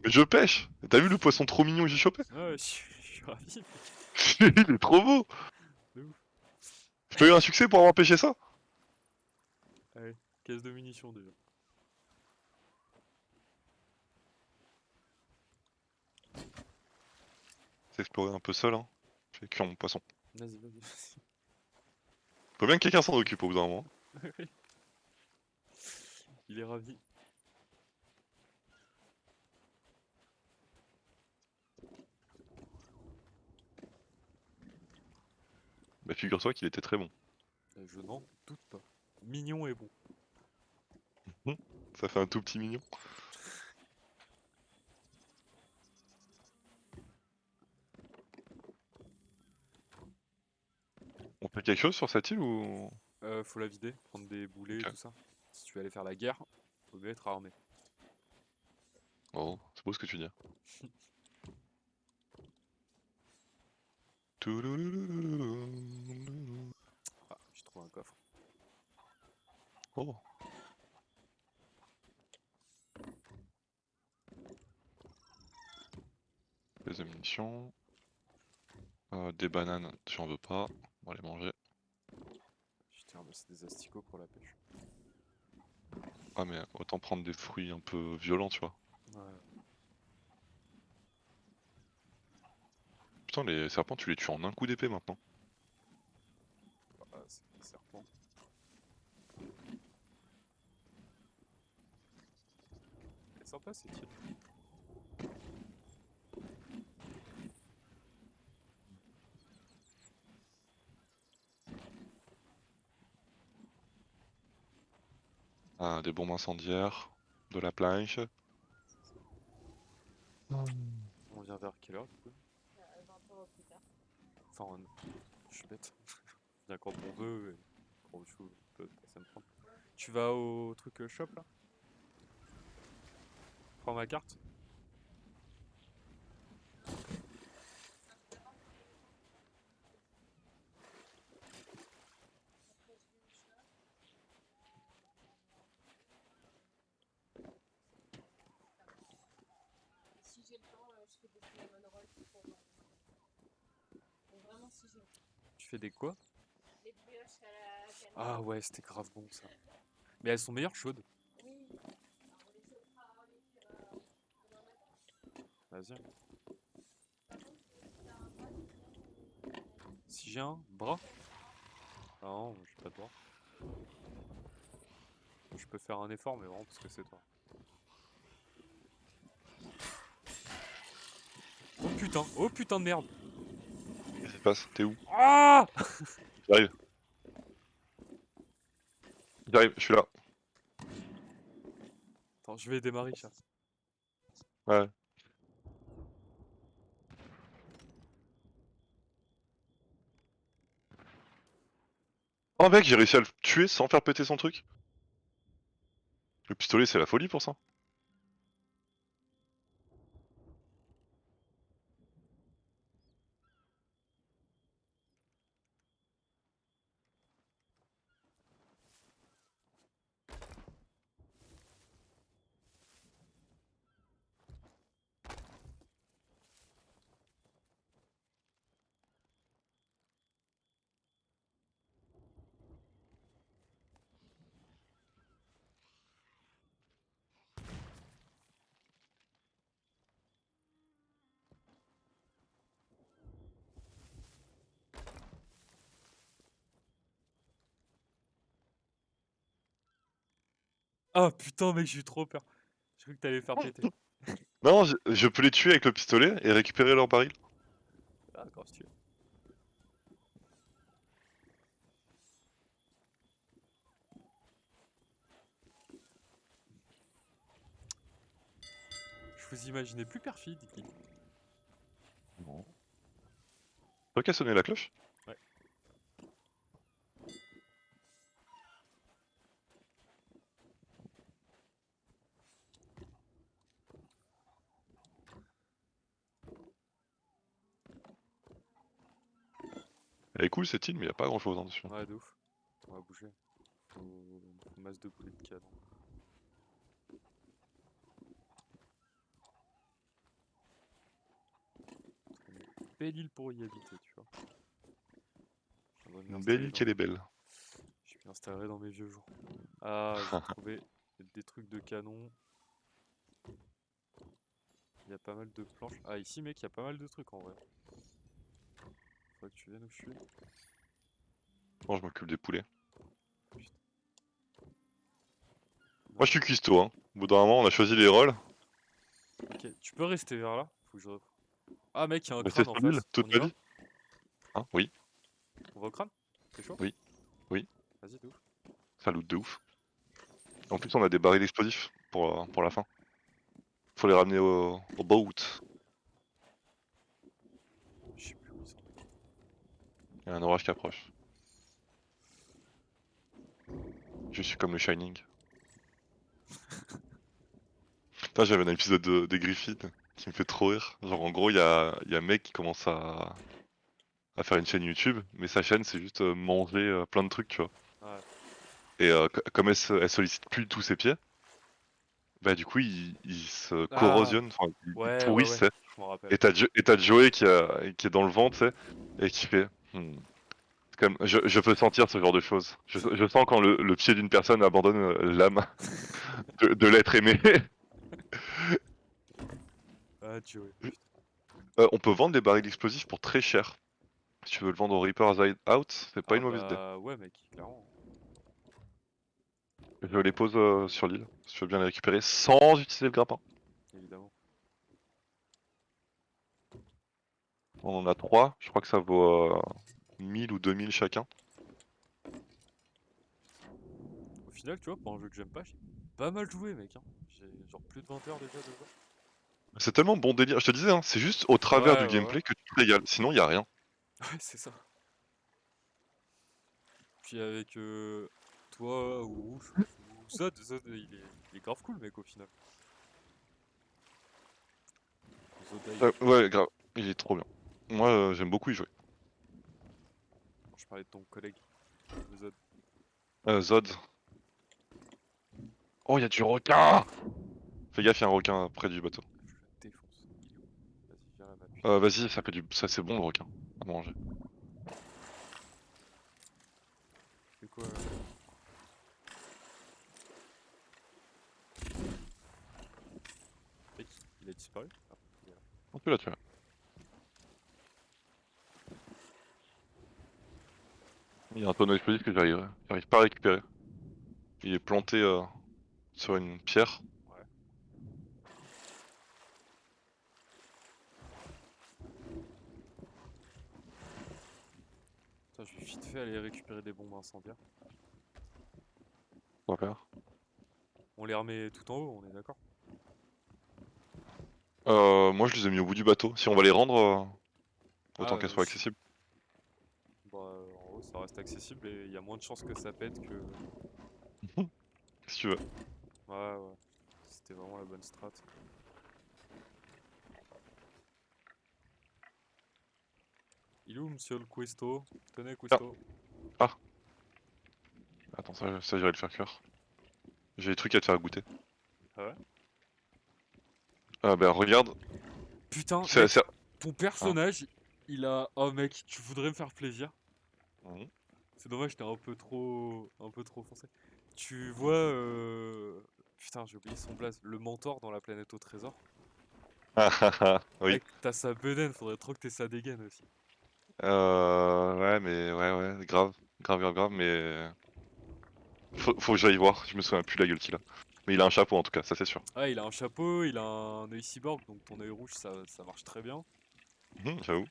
Mais je pêche. T'as vu le poisson trop mignon que j'ai chopé? Ouais, je suis ravi, mec. Il est trop beau. De ouf. J'ai eu un succès pour avoir pêché ça? Allez, caisse de munitions déjà. C'est explorer un peu seul, hein. Je vais cuire mon poisson. Vas-y, vas-y, vas-y. Faut bien que quelqu'un s'en occupe au bout d'un moment. Oui. Il est ravi. Bah, figure-toi qu'il était très bon. Je n'en doute pas. Mignon et bon. Ça fait un tout petit mignon. On fait quelque chose sur cette île ou... Faut la vider, prendre des boulets et Ok. tout ça. Si tu veux aller faire la guerre, faut mieux être armé. Oh, c'est beau ce que tu dis. Ah, j'ai trouvé un coffre. Oh. Des munitions. Des bananes, j'en veux pas. On va les manger. Putain, bah c'est des asticots pour la pêche. Ah mais autant prendre des fruits un peu violents, tu vois. Ouais. Putain, les serpents, tu les tues en un coup d'épée maintenant. Ah, c'est des serpents. C'est sympa cette île. Ah, des bombes incendiaires. De la planche. On vient vers quelle heure du coup? 20 ans plus tard. Enfin, je suis bête. On vient quand on veut et quand on peut passer me prendre. Tu vas au truc shop là? Prends ma carte? Si j'ai le temps, je fais des cinnamon rolls pour mais vraiment si j'ai le temps. Tu fais des quoi? Les brioches à la cannelle. Ah ouais, c'était grave bon ça. Mais elles sont meilleures chaudes. Oui. Alors, on les chauffera, on les cuira demain matin. Vas-y. Par contre, si t'as un bras, tu peux Si j'ai un bras? Ah non, j'ai pas de bras. Je peux faire un effort, mais vraiment parce que c'est toi. Oh putain de merde. Qu'est-ce qui se passe? T'es où? Ah J'arrive. J'arrive, je suis là. Attends, je vais aider Marie, chat. Ouais. Oh mec, j'ai réussi à le tuer sans faire péter son truc. Le pistolet, c'est la folie pour ça. Ah putain mec, j'ai eu trop peur. J'ai cru que t'allais faire péter. Non, je peux les tuer avec le pistolet et récupérer leur baril. Ah grave si tu veux. Je vous imaginais plus perfide, Guy. Non. C'est toi qui as sonné la cloche? Ouais. Elle est cool cette île, mais y a pas grand chose en dessus. Ouais, de ouf. On va bouger. Faut masse de boulet de canon. Belle île pour y habiter, tu vois. J'aimerais m'y Une belle installer île qu'elle est belle. Je m'y installerai dans mes vieux jours. Ah, j'ai trouvé des trucs de canon. Il y a pas mal de planches. Ah, ici, mec, il y a pas mal de trucs en vrai. Faudrait que tu viennes où je suis. Moi, je m'occupe des poulets. Putain. Moi, je suis cuistot, hein. Au bout d'un moment, on a choisi les rôles. Ok, tu peux rester vers là. Faut que je... Ah, mec, il y a un Rester crâne en sur l'île face. toute On y ma va? vie. Hein? Oui, On va au crâne? T'es chaud? oui, oui. Vas-y, de ouf. Ça loot de ouf. En plus, on a des barils explosifs pour la fin. Faut les ramener au boat. Je sais plus où ils sont. Il y a un orage qui approche. Je suis comme le Shining. Putain, j'avais un épisode des Griffith qui me fait trop rire. Genre, en gros, il y a un mec qui commence à faire une chaîne YouTube, mais sa chaîne, c'est juste manger plein de trucs, tu vois. Ouais, Et comme elle sollicite plus tous ses pieds, bah du coup, il se ah, corrosionne, enfin, il ouais, ouais, pourrit, tu ouais, sais. je m'en rappelle. Et t'as Joey qui est dans le vent, tu sais, et qui fait... C'est comme, je peux sentir ce genre de choses. Je sens quand le pied d'une personne abandonne l'âme de l'être aimé. Ah, Joey, putain. On peut vendre des barils explosifs pour très cher. Si tu veux le vendre au Reaper's Hideout, c'est pas Ah une mauvaise idée. bah, ouais, mec, clairement. Je les pose sur l'île, si tu veux bien les récupérer sans utiliser le grappin. Évidemment. On en a 3, je crois que ça vaut 1000 ou 2000 chacun. Au final, tu vois, pour un jeu que j'aime pas, j'ai pas mal joué, mec. Hein. J'ai genre plus de 20 heures déjà de jeu. C'est tellement bon délire, je te disais, hein, c'est juste au travers Ouais, du ouais, ouais. gameplay que tu te régales, sinon y a rien. Ouais, c'est ça. Puis avec toi ou Zod, il est grave cool, mec, au final. Zodai. Ouais, grave, il est trop bien. Moi j'aime beaucoup y jouer. Non, je parlais de ton collègue, de Zod. Zod. Oh, y a du requin! Fais gaffe, y a un requin près du bateau. Je le défonce. Il est où? Vas-y, viens là, ma putain. Vas-y, ça c'est bon le requin à manger. C'est quoi Mec, il a disparu? Ah, il est là. On peut la tuer. Il y a un tonneau explosif que j'arrive pas à récupérer. Il est planté sur une pierre. Ouais. Putain, je vais vite fait aller récupérer des bombes incendiaires. On va faire. On les remet tout en haut, on est d'accord? Moi je les ai mis au bout du bateau. Si on va les rendre, autant Ah, qu'elles soient accessibles. bah, en haut, ça reste accessible et il y a moins de chances que ça pète que. Si tu veux. Ouais, ouais. C'était vraiment la bonne strat. Il est où, monsieur le cuesto? Tenez, cuesto. Attends, ça j'irai le faire cuire. J'ai des trucs à te faire goûter. Ah ouais? Ah bah regarde, Putain, c'est... mec, c'est- ton personnage, il a. Oh, mec, tu voudrais me faire plaisir. Mhm. C'est dommage, t'es un peu trop foncé. Tu vois, putain, j'ai oublié son blaze. Le mentor dans la planète au trésor. Ah ah ah, oui. Mec, t'as sa bedaine, faudrait trop que t'aies sa dégaine aussi. Ouais, mais ouais, grave. Grave, mais... Faut que j'aille voir, je me souviens plus la gueule qu'il a. Mais il a un chapeau en tout cas, ça c'est sûr. Ah, il a un chapeau, il a un œil cyborg, donc ton œil rouge, ça marche très bien. J'avoue.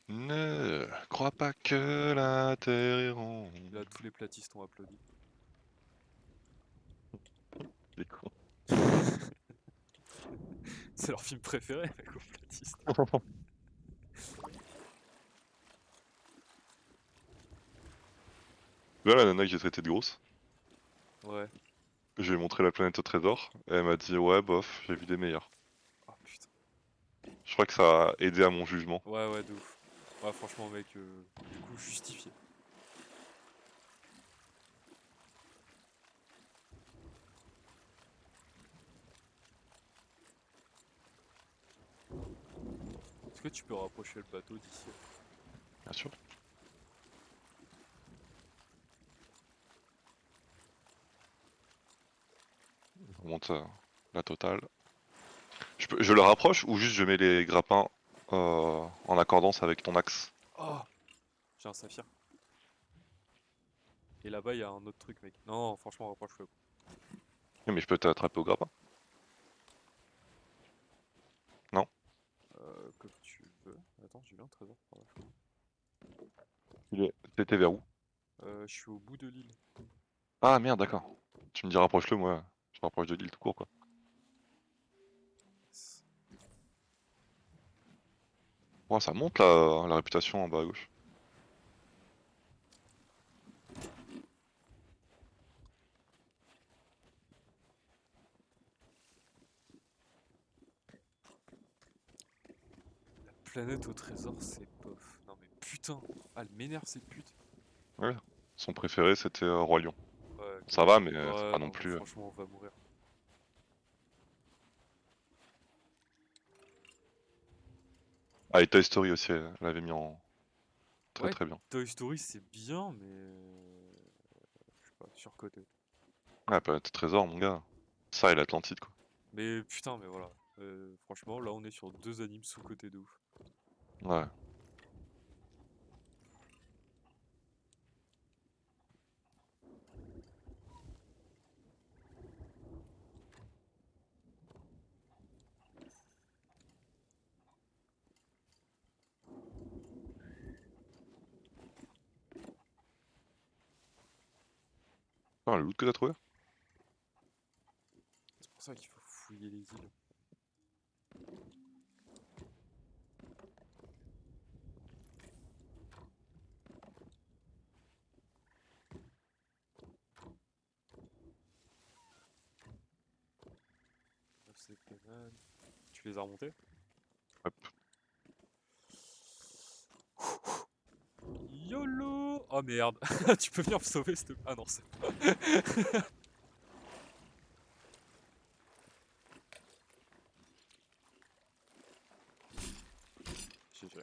Ne crois pas que la terre est ronde. Là, tous les platistes ont applaudi. Il est con. C'est leur film préféré, mec, aux platistes. Là, la nana que j'ai traité de grosse, Ouais. je lui ai montré la planète au trésor, et elle m'a dit ouais bof, j'ai vu des meilleurs. Ah putain. Je crois que ça a aidé à mon jugement. Ouais, ouais, de ouf. Ouais, franchement, mec, du coup, justifié. Est-ce que tu peux rapprocher le bateau d'ici? Bien sûr. On monte la totale. Je le rapproche ou juste je mets les grappins en accordance avec ton axe? Oh! J'ai un saphir. Et là-bas, il y a un autre truc, mec. Non, franchement, rapproche-le. Oui, mais je peux t'attraper au grappin. Non? Comme tu veux. Attends, j'ai vu un trésor par là, je crois. T'étais vers où? Je suis au bout de l'île. Ah merde, d'accord. Tu me dis rapproche-le, moi. Je me rapproche de l'île tout court, quoi. Yes. Ouais, ça monte la réputation en bas à gauche. Planète au trésor, c'est bof. Non mais putain! Ah, elle m'énerve cette pute. Ouais. Son préféré, c'était Roi Lion. Ouais, Ça va, mais c'est ouais, pas non non, mais plus. franchement, on va mourir. Ah, et Toy Story aussi, elle l'avait mis en très Ouais, très bien. Toy Story, c'est bien, mais. Je sais pas, surcoté. Ouais, Planète au Trésor, mon gars. Ça et l'Atlantide, quoi. Mais putain, mais voilà. Franchement, là, on est sur deux animes sous-cotés de ouf. Ouais. Ah, le loot que t'as trouvé? C'est pour ça qu'il faut fouiller les îles. C'est pénal. Tu les as remontés? Hop. YOLO! Oh merde! Tu peux venir me sauver, s'il te plaît? Ah non, c'est. GG.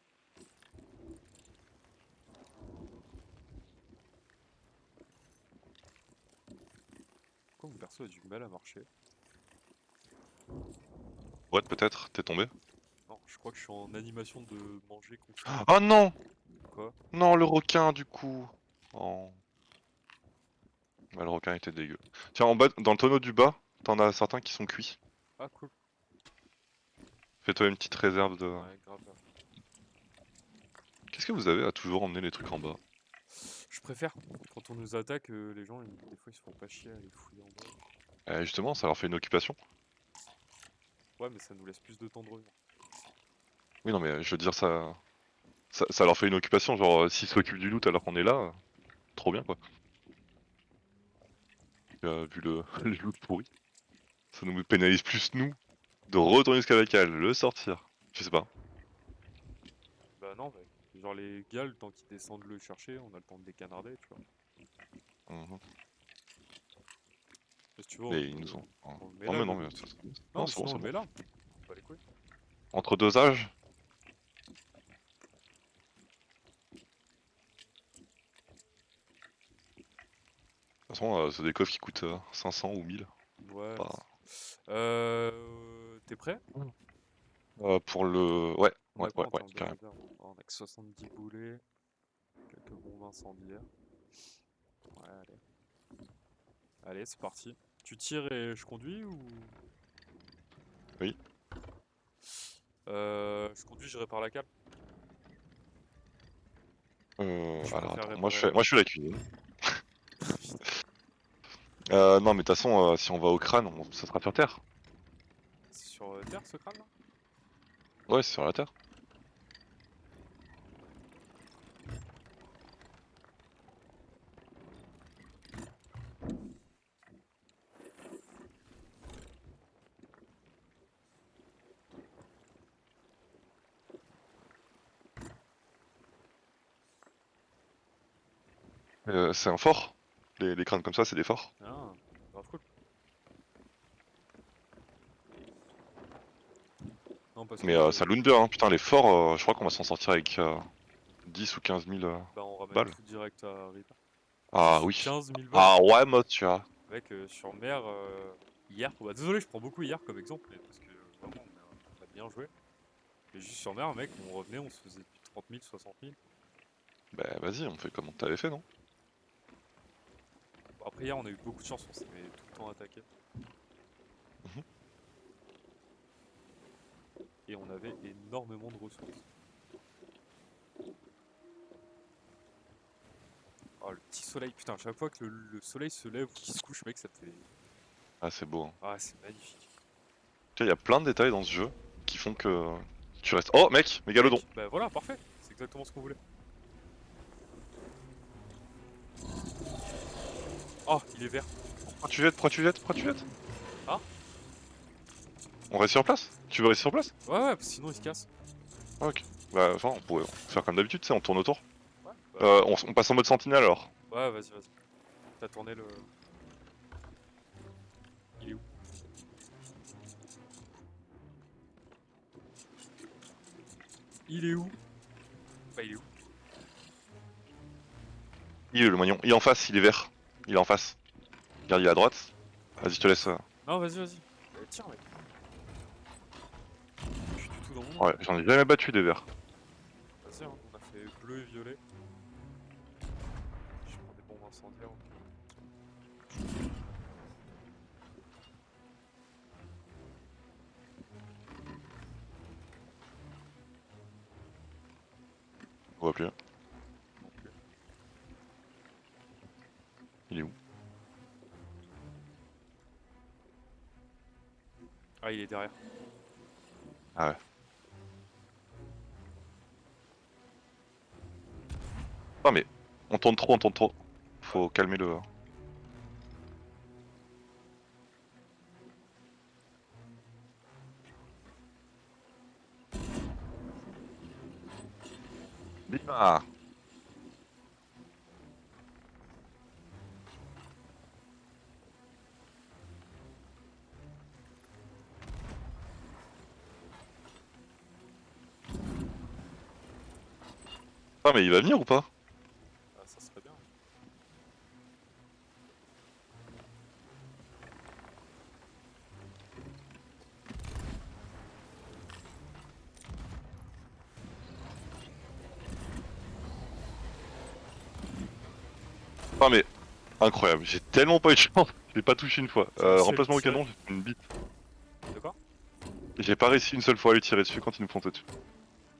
Pourquoi mon perso a du mal à marcher? Ouais, peut-être, t'es tombé. Non, je crois que je suis en animation de manger constamment. Oh non! Quoi? Non, le requin, du coup. Oh. Ouais, le requin était dégueu. Tiens, en bas, dans le tonneau du bas, t'en as certains qui sont cuits. Ah cool. Fais-toi une petite réserve de... Ouais, grave. Qu'est-ce que vous avez à toujours emmener les trucs en bas? Je préfère. Quand on nous attaque, les gens, des fois, ils se font pas chier à les fouiller en bas. Justement, ça leur fait une occupation. Ouais, mais ça nous laisse plus de temps de revenir. Oui, non, mais je veux dire, ça leur fait une occupation. Genre, s'ils s'occupent du loot alors qu'on est là, trop bien quoi. Vu le, le loot pourri, ça nous pénalise plus nous de retourner jusqu'à la cale, le sortir. Je sais pas. Bah non, mec. Genre les gars, le temps qu'ils descendent le chercher, on a le temps de les canarder, tu vois. Mhm. Si tu veux, Mais ils nous ont. on le met Non, là, mais le non, mais loot. non, Non, mais c'est bon, sinon on c'est le bon. met là. Pas les couilles. Entre deux âges. De toute façon, c'est des coffres qui coûtent 500 ou 1000. Ouais. Pas... T'es prêt? Pour le. Ouais, On a quoi en ouais, termes de carrément. réserve? On a que 70 boulets, quelques bombes incendiaires. Ouais, allez. Allez, c'est parti. Tu tires et je conduis ou... Oui. Je conduis, je répare la cale. Je Alors préfère attends, réparer la moi je cale. fais la cuisine. Non, mais de toute façon, si on va au crâne, ça sera sur terre. C'est sur Terre ce crâne là? Ouais, c'est sur la terre. C'est un fort. Les crânes comme ça, c'est des forts. Ah, grave cool. Non, parce Mais que ça loot bien, hein. Putain, les forts, je crois qu'on va s'en sortir avec 10 ou 15 000 bah, on ramène balles. tout direct à Rita. Ah 10 ou oui. 15 000 balles. Ah ouais, mode, tu vois. Mec, sur mer, hier, bah, désolé, je prends beaucoup hier comme exemple, mais parce que vraiment, on a bien joué. Mais juste sur mer, mec, on revenait, on se faisait du 30 000, 60 000. Bah vas-y, on fait comme t'avais fait, non? Bon, après, hier, on a eu beaucoup de chance, on s'est fait tout le temps attaquer. Mhm. Et on avait énormément de ressources. Oh, le petit soleil, putain, à chaque fois que le soleil se lève ou qu'il se couche, mec, ça fait. Ah, c'est beau, hein. Ah, c'est magnifique. Tu sais, il y a plein de détails dans ce jeu qui font que tu restes. Oh, mec, mégalodon. Mec, bah voilà, parfait, c'est exactement ce qu'on voulait. Oh, il est vert. Pourquoi tu jettes? Pourquoi tu jettes? Pourquoi tu jettes? Ah? On reste sur place? Tu veux rester sur place? Ouais, ouais, parce que sinon il se casse. Ah, ok. Bah, enfin, on pourrait faire comme d'habitude, tu sais, on tourne autour. Ouais, bah, On passe en mode sentinelle alors. ouais, vas-y, vas-y. T'as tourné le. Il est où? Il est où? Bah, il est où? Il est le moignon. Il est en face, il est vert. Il est en face. Regarde, il est à droite. Vas-y, je te laisse. Non, vas-y, vas-y. Tire, mec. Je suis du tout dans mon. Ouais, j'en ai jamais battu des verts. Vas-y, hein, on a fait bleu et violet. Je prends des bombes incendiaires. On voit plus. Non plus. Il est où? Ah, il est derrière. Ah ouais. Ah mais, on tourne trop, on tourne trop. Faut calmer le. Bim. Ah mais il va venir ou pas? Ah, ça serait bien. Ah mais, incroyable, j'ai tellement pas eu de chance, je l'ai pas touché une fois. J'ai réussi à Remplacement au lui tirer. canon, j'ai fait une bite. De quoi? J'ai pas réussi une seule fois à lui tirer dessus quand ils nous fonçaient dessus.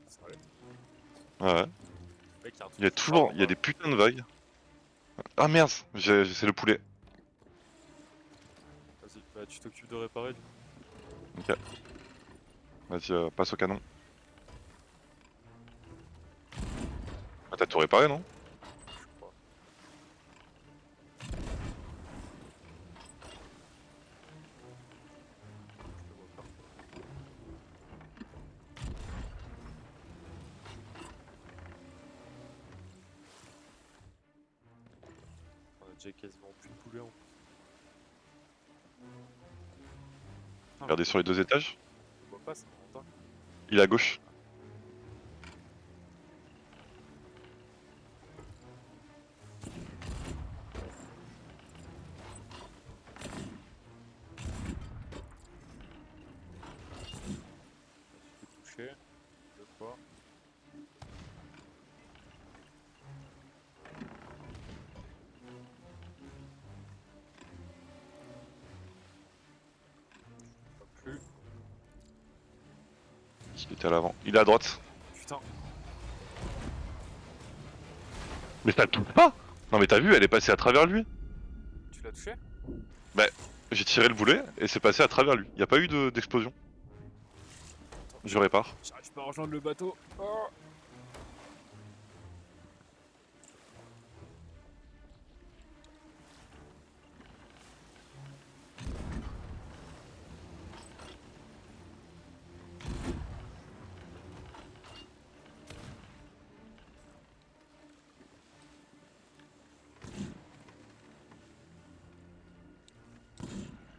Ça va l'être. Ouais. qu'il y a un truc Il y a qui toujours, part en il y a bas. des putains de vagues. Ah merde, c'est le poulet. Vas-y, bah tu t'occupes de réparer du coup. Ok. Vas-y, passe au canon. Ah, t'as tout réparé, non? Je crois. Je le vois pas. On a déjà quasiment plus de poulet en plus. Putain, Regardez sur les 2 étages. je le vois pas, c'est Valentin. Il est à gauche. Je t'ai touché 2 fois. Pas plus. Il était à l'avant. Il est à droite. Putain, Mais ça le touche pas! Non mais t'as vu, elle est passée à travers lui. tu l'as touché? J'ai tiré le boulet et c'est passé à travers lui. Y a pas eu d'explosion. Je répare. J'arrive pas à rejoindre le bateau. Oh.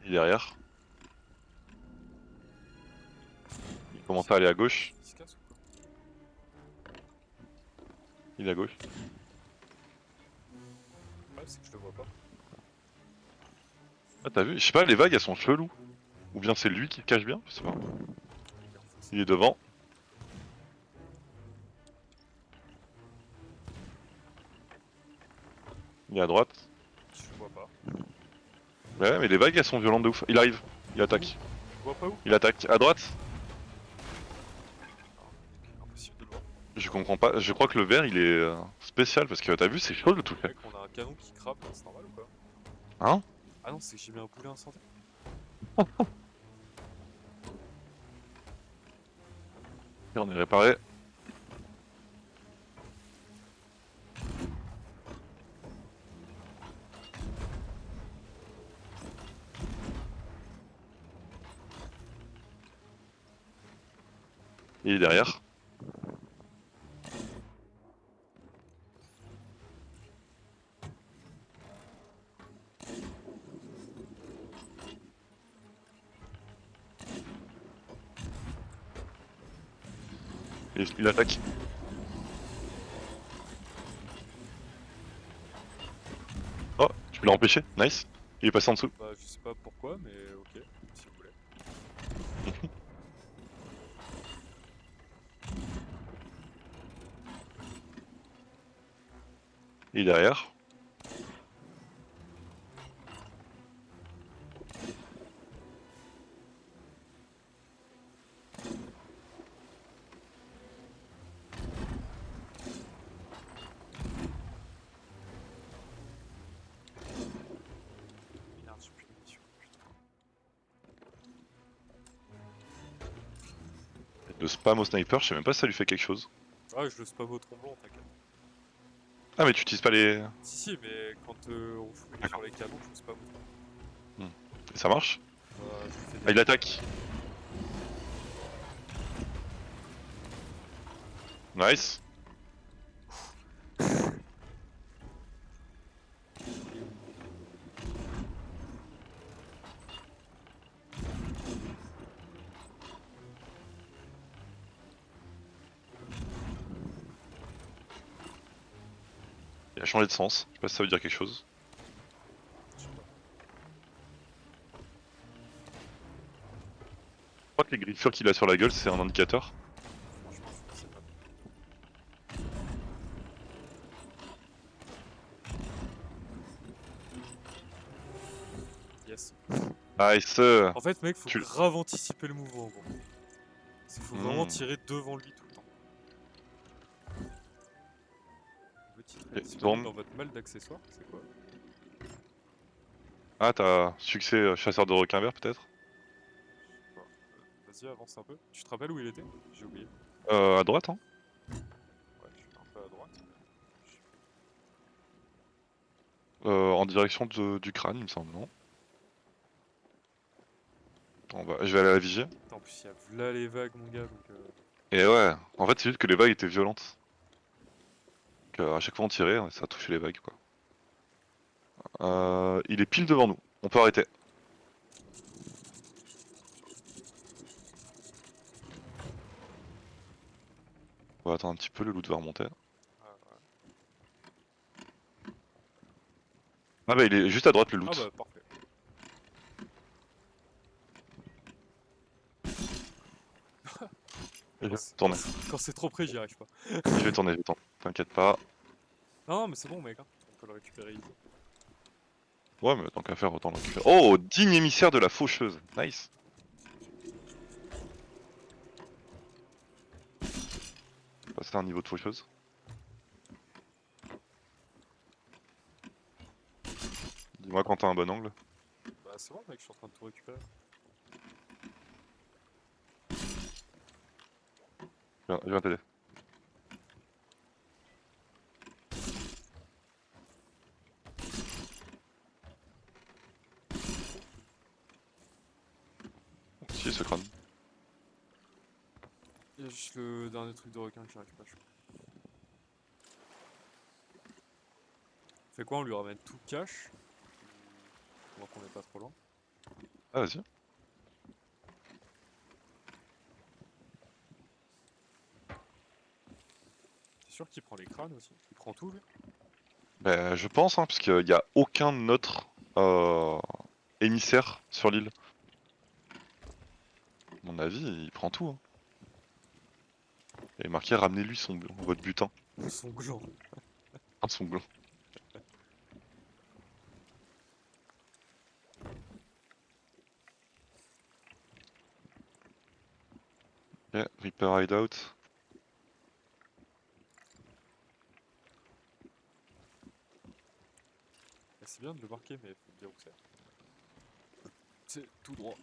Il est derrière. Il commence à aller à gauche. Il se casse ou quoi? Il est à gauche. Ouais, c'est que je le vois pas. Ah t'as vu? Je sais pas, les vagues elles sont cheloues. Ou bien c'est lui qui cache bien, je sais pas. Il est devant. Il est à droite. Je le vois pas. Ouais mais les vagues elles sont violentes de ouf. Il arrive. Il attaque. Je vois pas où? Il attaque. À droite. Impossible de le voir. Je comprends pas. Je crois que le vert il est spécial parce que t'as vu c'est chaud de le toucher. Mec, on a un canon qui crabe, c'est normal ou quoi? Hein? Ah non, c'est que j'ai mis un boulet incendie. Et on est réparé. Il est derrière. Et il attaque. Oh, tu peux l'empêcher. Nice. Il est passé en dessous. Bah, je sais pas pourquoi, mais ok, si vous voulez. Il est derrière. Merde, j'ai plus de munitions. Putain. De spam au sniper, je sais même pas si ça lui fait quelque chose. Ah, je le spam au tromblon, t'inquiète. Ah mais tu utilises pas les... Si, mais quand on fout D'accord. sur les canons, je le spam au tromblon. Ça marche? Je lui fais des... Ah il attaque. Nice. Il a changé de sens. Je sais pas si ça veut dire quelque chose. Je sais pas. Je crois que les griffures qu'il a sur la gueule, c'est un indicateur. Franchement, je sais pas. Yes. Nice. En fait, mec, faut Tu- grave anticiper le mouvement, gros. Faut vraiment Hmm. tirer devant lui tout le temps. Ok, Disponible tourne. dans votre malle d'accessoires, c'est quoi? Ah, t'as succès chasseur de requins verts peut-être? Je sais pas. Vas-y, avance un peu. Tu te rappelles où il était? J'ai oublié. À droite, hein. Ouais, je suis un peu à droite. Je sais plus. En direction du crâne, il me semble, non? Attends, je vais aller à la vigie. Putain, en plus, il y a v'là les vagues, mon gars, donc. Et ouais, en fait, c'est juste que les vagues étaient violentes. Donc, à chaque fois on tirait, ça touchait les vagues, quoi. Il est pile devant nous. On peut arrêter. On va attendre un petit peu, le loot va remonter. Ah, ouais. Ah bah il est juste à droite le Ah loot. bah, parfait. Je Quand vais c'est- tourner. Quand c'est trop près, j'y arrive pas. Je vais tourner, t'inquiète pas. Non, mais c'est bon, mec, hein. On peut le récupérer easy. Ouais, mais tant qu'à faire, autant le récupérer. Oh, digne émissaire de la faucheuse. Nice. Passer à un niveau de faucheuse. Dis-moi quand t'as un bon angle. Bah, c'est bon, mec, je suis en train de tout récupérer. Je viens t'aider. Si, ce crâne. Il y a juste le dernier truc de requin que j'arrive pas à choper. Fait quoi, on lui ramène tout cash? On voit qu'on est pas trop loin. Ah, vas-y. T'es sûr qu'il prend les crânes aussi? Il prend tout, lui? Bah, je pense, hein, parce qu'il y a aucun autre émissaire sur l'île. À mon avis, il prend tout. Hein. Il est marqué ramenez-lui votre butin. Son gland. Ah, son gland. Ok, Reaper Hideout. C'est bien de le marquer, mais faut me dire où c'est. C'est tout droit.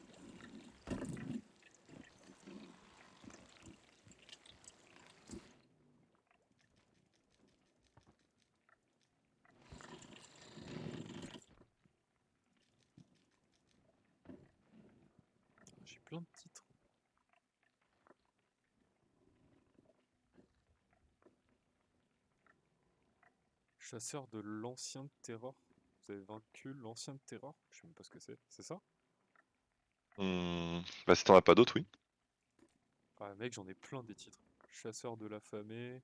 J'ai plein de titres. Chasseur de l'ancien terror. Vous avez vaincu l'ancien terror? Je sais même pas ce que c'est. C'est ça? Bah, si t'en as pas d'autres, oui. Ah mec, j'en ai plein des titres. Chasseur de l'affamé,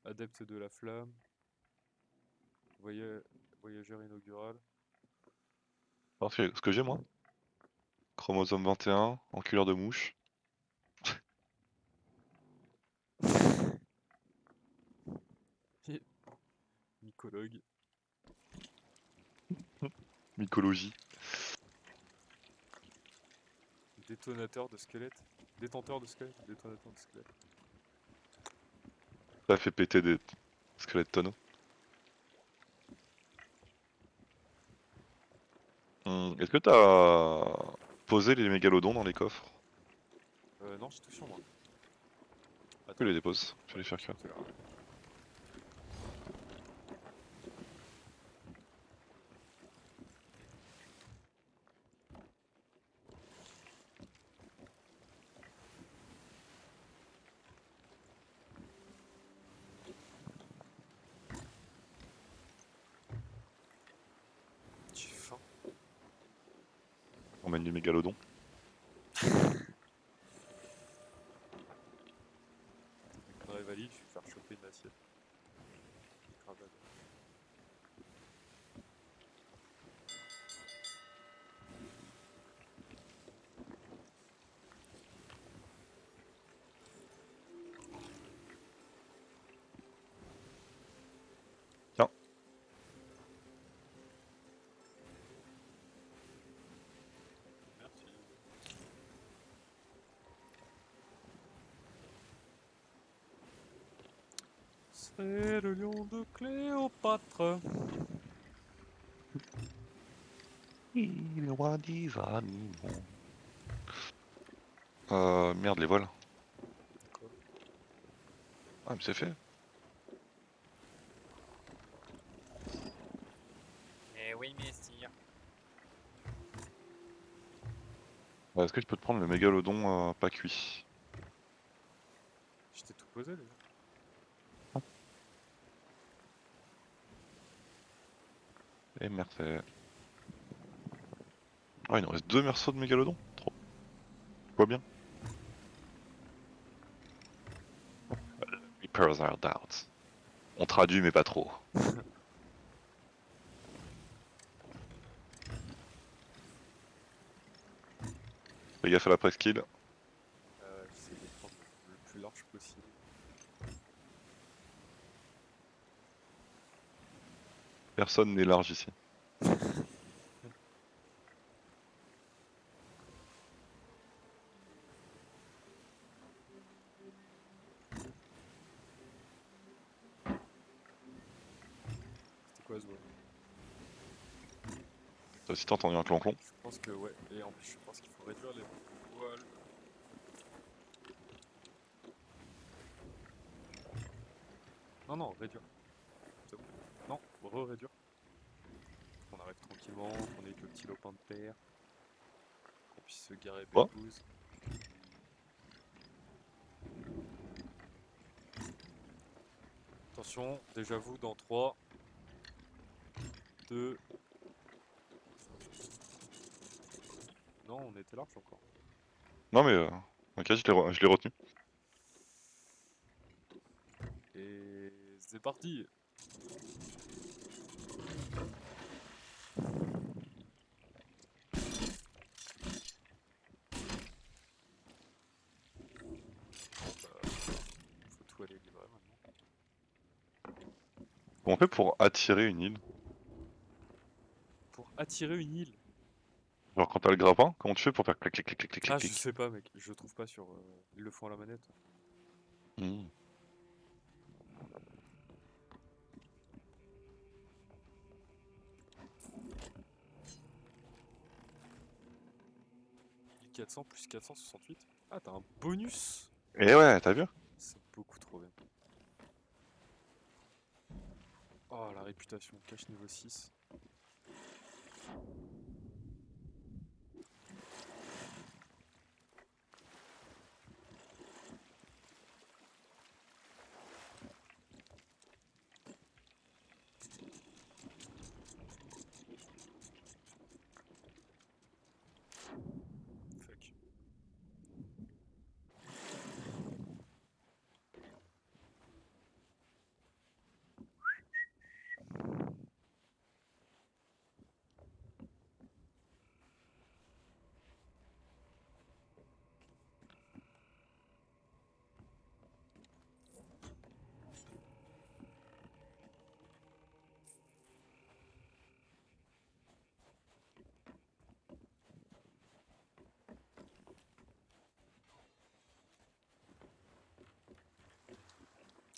adepte de la flamme, voyageur inaugural. Alors, ce que j'ai, moi. Chromosome 21, enculeur de mouche. Mycologue. Mycologie. Détonateur de squelette. Détenteur de squelette. Détonateur de squelette. Ça fait péter des squelettes tonneaux. Est-ce que t'as posé les mégalodons dans les coffres? Non, j'ai tout sur moi. Je Attends. les dépose, je vais Ouais, les faire cuire. c'est grave. J'ai faim. On mène du mégalodon. Une connerie valide, je vais faire choper une assiette. Cravate. Tiens. Merci. serai le lion de Cléopâtre. Il est roi des animaux. Merde, les voiles. Quoi? Ah, mais c'est fait. Eh oui, messire. Est-ce que je peux te prendre le mégalodon pas cuit? Je t'ai tout posé déjà. Et merci. Ah, il nous reste 2 merceaux de mégalodon. Trop. Quoi bien. Reapers are doubts. On traduit, mais pas trop. Fais gaffe à la presqu'île. J'essaie de prendre le plus large possible. Personne n'est large ici. C'était quoi ce vol? T'as aussi entendu un clon-clon? Je pense que ouais, et en plus je pense qu'il faut réduire les voiles. Non, non, réduire. C'est bon. Non, re-réduire. Qu'on arrive tranquillement, qu'on ait que le petit lopin de terre. Qu'on puisse se garer Quoi? pépouze. Attention, déjà vous dans 3, 2... Non, on était large encore. Non, mais ok, je l'ai retenu. Et c'est parti. Bah, faut tout aller livrer maintenant. Comment on fait pour attirer une île? Pour attirer une île. Genre quand t'as le grappin, comment tu fais pour faire clic clic clic clic clic Ah, je clic? sais pas, mec. Je trouve pas sur. Ils le font à la manette. Hmm. « 1400 plus 468. Ah, t'as un bonus. Et ouais, t'as vu? C'est beaucoup trop bien. Oh, la réputation. Cache niveau 6. Fuck.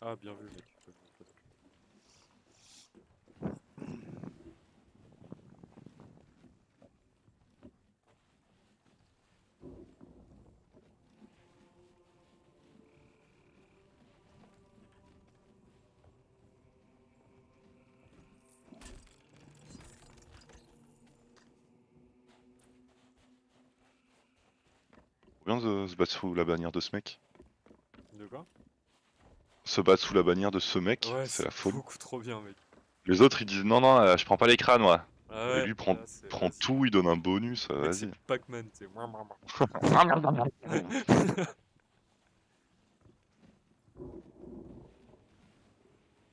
Ah, bien vu, mec. Bien vu, mon pote. Trop bien de se battre sous la bannière de ce mec. De quoi? Se battre sous la bannière de ce mec, Ouais, c'est c'est la folie. beaucoup trop bien, mec. Les autres ils disent non, non, je prends pas les crânes, moi. Ah Et ouais, lui prend, là, prend c'est... tout, il donne un bonus, Mec, c'est vas-y. Pac-Man, tu sais.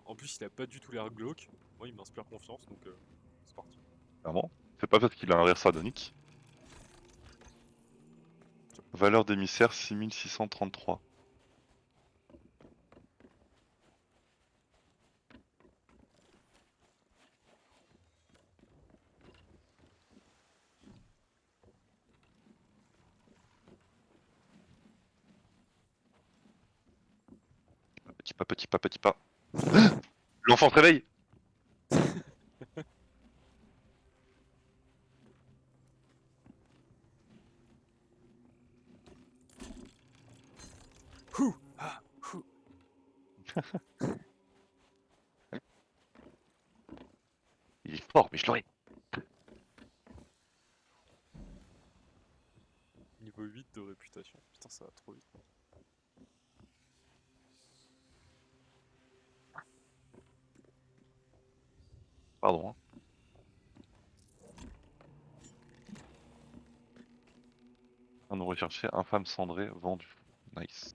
En plus, il a pas du tout l'air glauque. Moi, il m'inspire confiance, donc c'est parti. Clairement. C'est pas parce qu'il a un rire sardonique. Valeur d'émissaire 6633. Petit pas, petit pas, petit pas. L'enfant se réveille. Houh, ah, houh. Il est fort, mais je l'aurais. Niveau 8 de réputation. Putain, ça va trop vite. Pardon. Hein. On nous recherchait infâme cendrée vendu. Nice.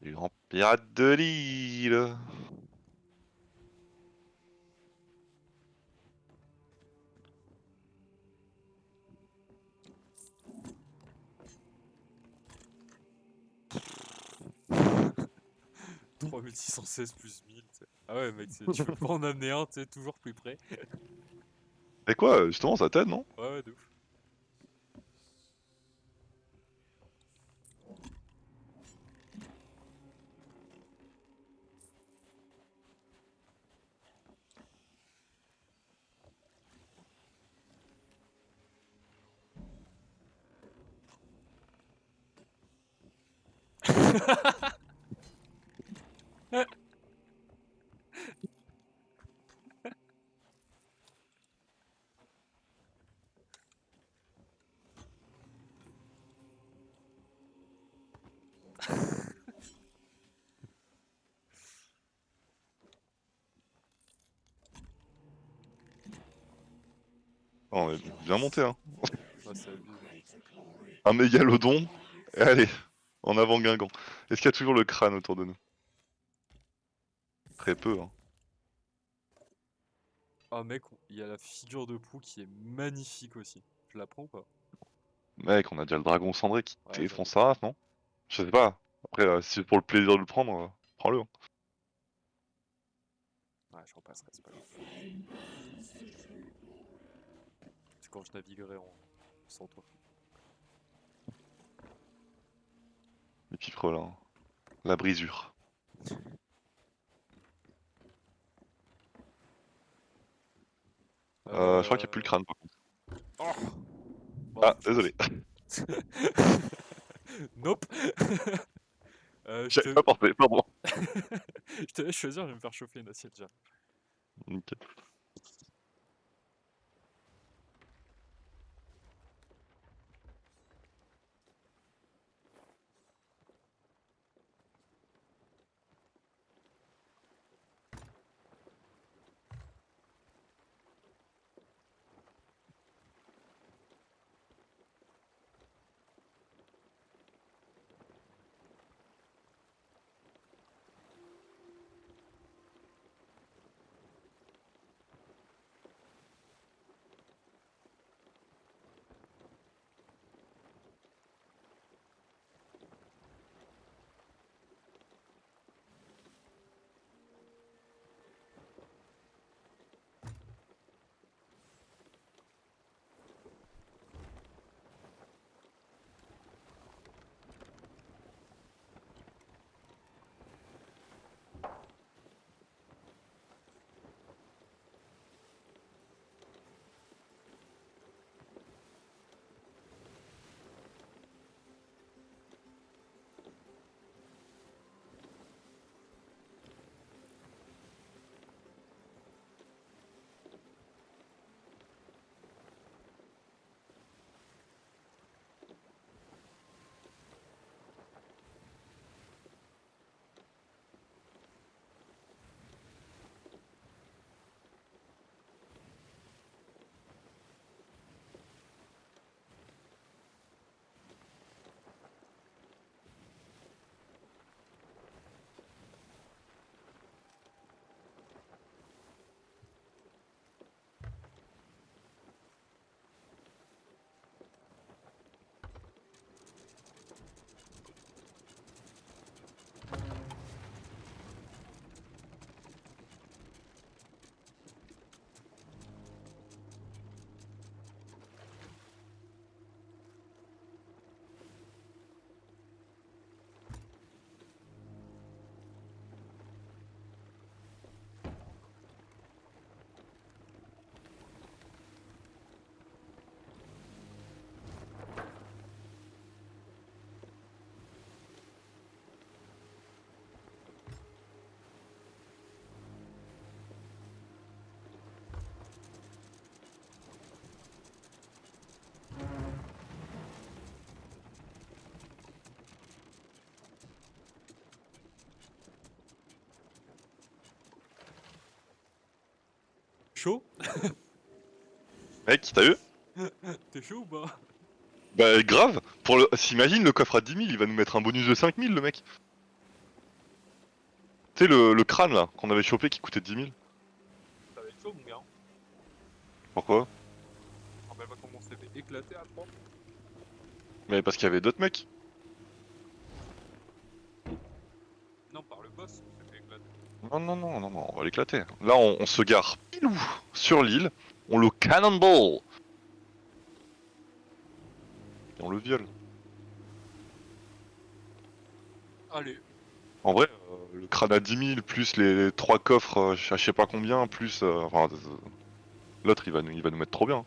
Les grands pirates de l'île. Mmh. 3616 plus 1000, tu sais. Ah ouais, mec, tu peux pas en amener un, tu sais, toujours plus près. Et quoi, justement, ça t'aide, non? Ouais, ouais, de ouf. Oh, on est bien monté, hein. Ouais, c'est abusé. Un mégalodon. Et allez, en avant Guingamp. Est-ce qu'il y a toujours le crâne autour de nous? Très peu, hein. Ah, mec, il y a la figure de proue qui est magnifique aussi. Je la prends ou pas? Mec, on a déjà le dragon cendré qui Ouais, j'avoue. défonce sa race, non? Je sais pas. Après, si c'est pour le plaisir de le prendre, prends-le. Hein. Ouais, je repasserai, c'est pas grave. C'est quand je naviguerai sans toi. Les piperolles, hein. La brisure. Je crois qu'il n'y a plus le crâne, par contre. Oh bon, Ah, je pense. désolé. Nope. Je J'avais te... pas pensé, pardon. je te laisse choisir, je vais me faire chauffer une assiette déjà. Nickel. chaud? Mec, t'as vu? T'es chaud ou pas? Bah grave. S'imagine le coffre à 10 000, il va nous mettre un bonus de 5 000 le mec. Tu sais le crâne là, qu'on avait chopé qui coûtait 10 000. Ça va être chaud, mon gars. Pourquoi? Rappelle-moi comment on s'est fait éclater à 3. Mais parce qu'il y avait d'autres mecs. Non, par le boss, on s'est fait éclater. Non, on va l'éclater. Là on se gare pilou sur l'île, on le cannonball. Et on le viole. Allez. En vrai, le crâne à 10 000 plus les 3 coffres à je sais pas combien, plus... enfin, l'autre il va nous mettre trop bien.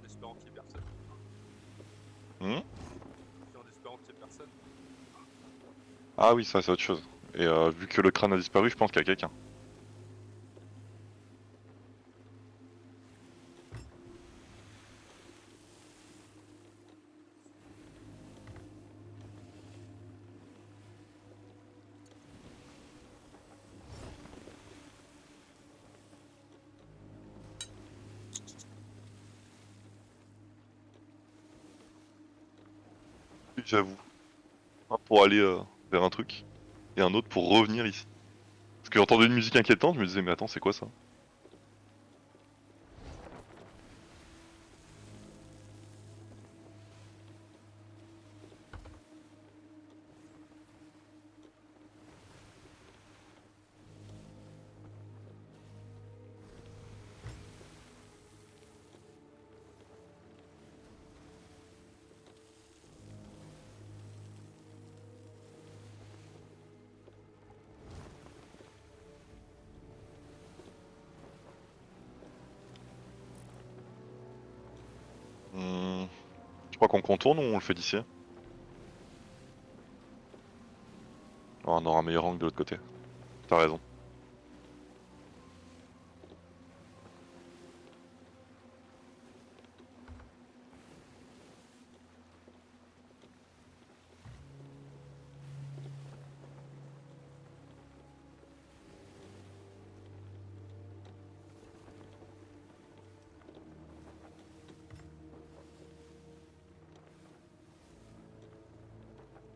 En espérant qu'il y ait personne. Hmm. Et en espérant qu'il y ait personne. Ah oui, ça c'est autre chose. Et vu que le crâne a disparu, je pense qu'il y a quelqu'un. J'avoue. Un pour aller vers un truc, et un autre pour revenir ici. Parce que j'entendais une musique inquiétante, je me disais mais attends c'est quoi ça? Je crois qu'on contourne ou on le fait d'ici? Oh, on aura un meilleur angle de l'autre côté. T'as raison.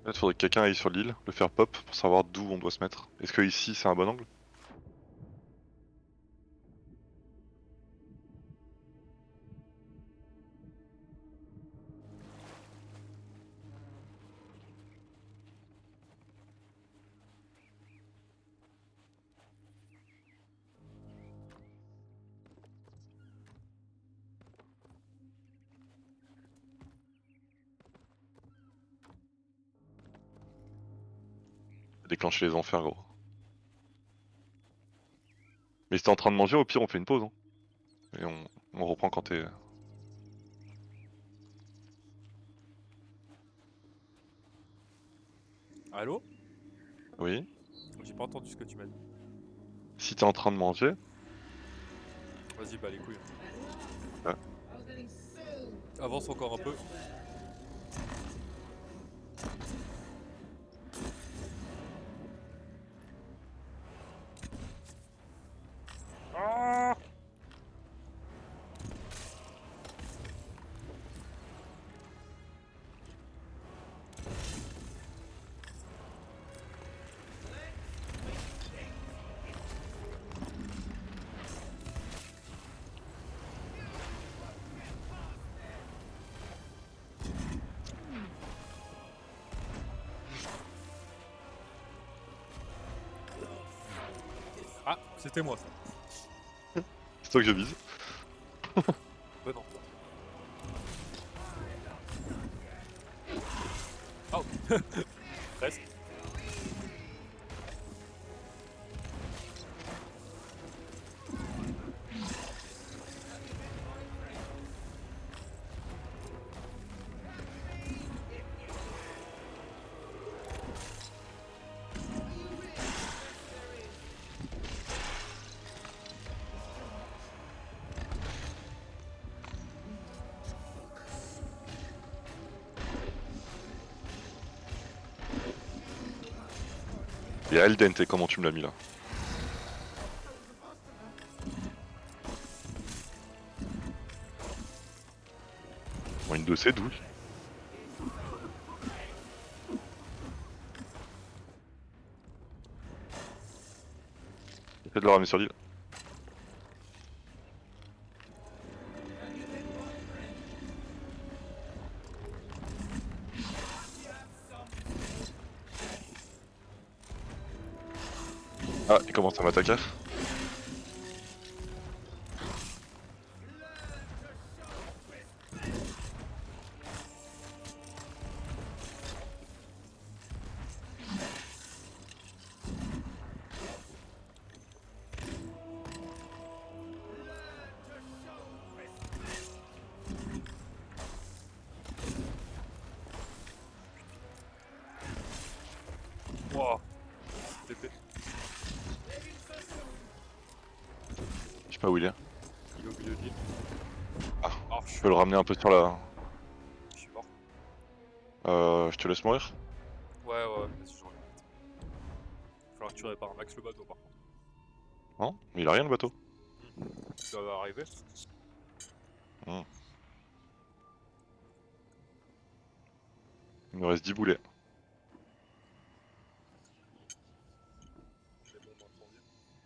Peut-être faudrait que quelqu'un aille sur l'île, le faire pop pour savoir d'où on doit se mettre. Est-ce que ici c'est un bon angle? Déclencher les enfers gros. Mais si t'es en train de manger, au pire on fait une pause. Hein. Et on reprend quand t'es... Allô? Oui. J'ai pas entendu ce que tu m'as dit. Si t'es en train de manger, Vas-y, bah les couilles. Ouais. Avance encore un peu. Ah! Ah, c'était moi ça. c'est toi que je vise. Bah non. Oh. Presque. Et al dente, comment tu me l'as mis là? Bon, une de ces 12. Essaie de le ramener sur l'île. Ah, il commence à m'attaquer. Wouah. TP. Je sais pas où il est. Il est au milieu de l'île. Ah, Ah, je peux le ramener un peu sur la... je suis mort. Je te laisse mourir. Ouais, vas-y, j'en ai vite. Falloir que tu répares un max le bateau par contre. Non, mais il a rien le bateau. Ça va arriver. Hmm. Il me reste 10 boulets. J'ai des bombes incendies.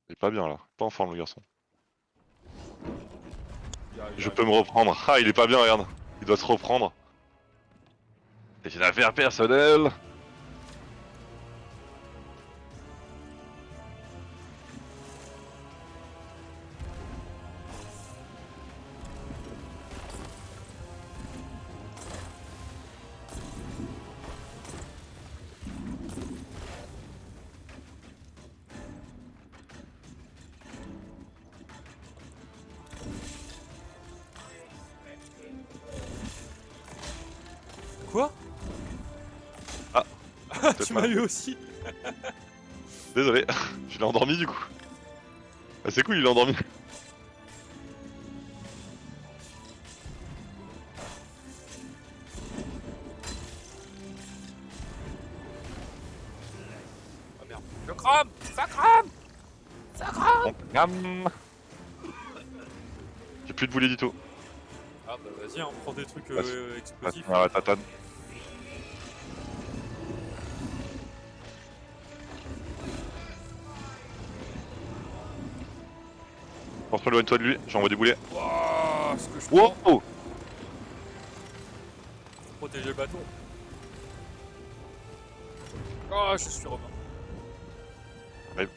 Il est pas bien là, pas en forme le garçon. Il Je a- peux me reprendre. Ah, il est pas bien, regarde. Il doit se reprendre. C'est une affaire personnelle. Quoi? Ah, peut-être Tu m'as mal. eu aussi? Désolé, je l'ai endormi du coup. Ah, c'est cool, il est endormi. Ah merde. Je crame! Ça crame! Ça crame! Bon, miam. J'ai plus de boulet du tout. Ah bah vas-y, hein, prends des trucs Ah, va explosifs. tenir la tatane. Pense-toi, loin-toi de lui, j'envoie des boulets. Wouah, ce que je prends. Wow! Faut protéger le bateau. Ah, je suis Romain. Arrive.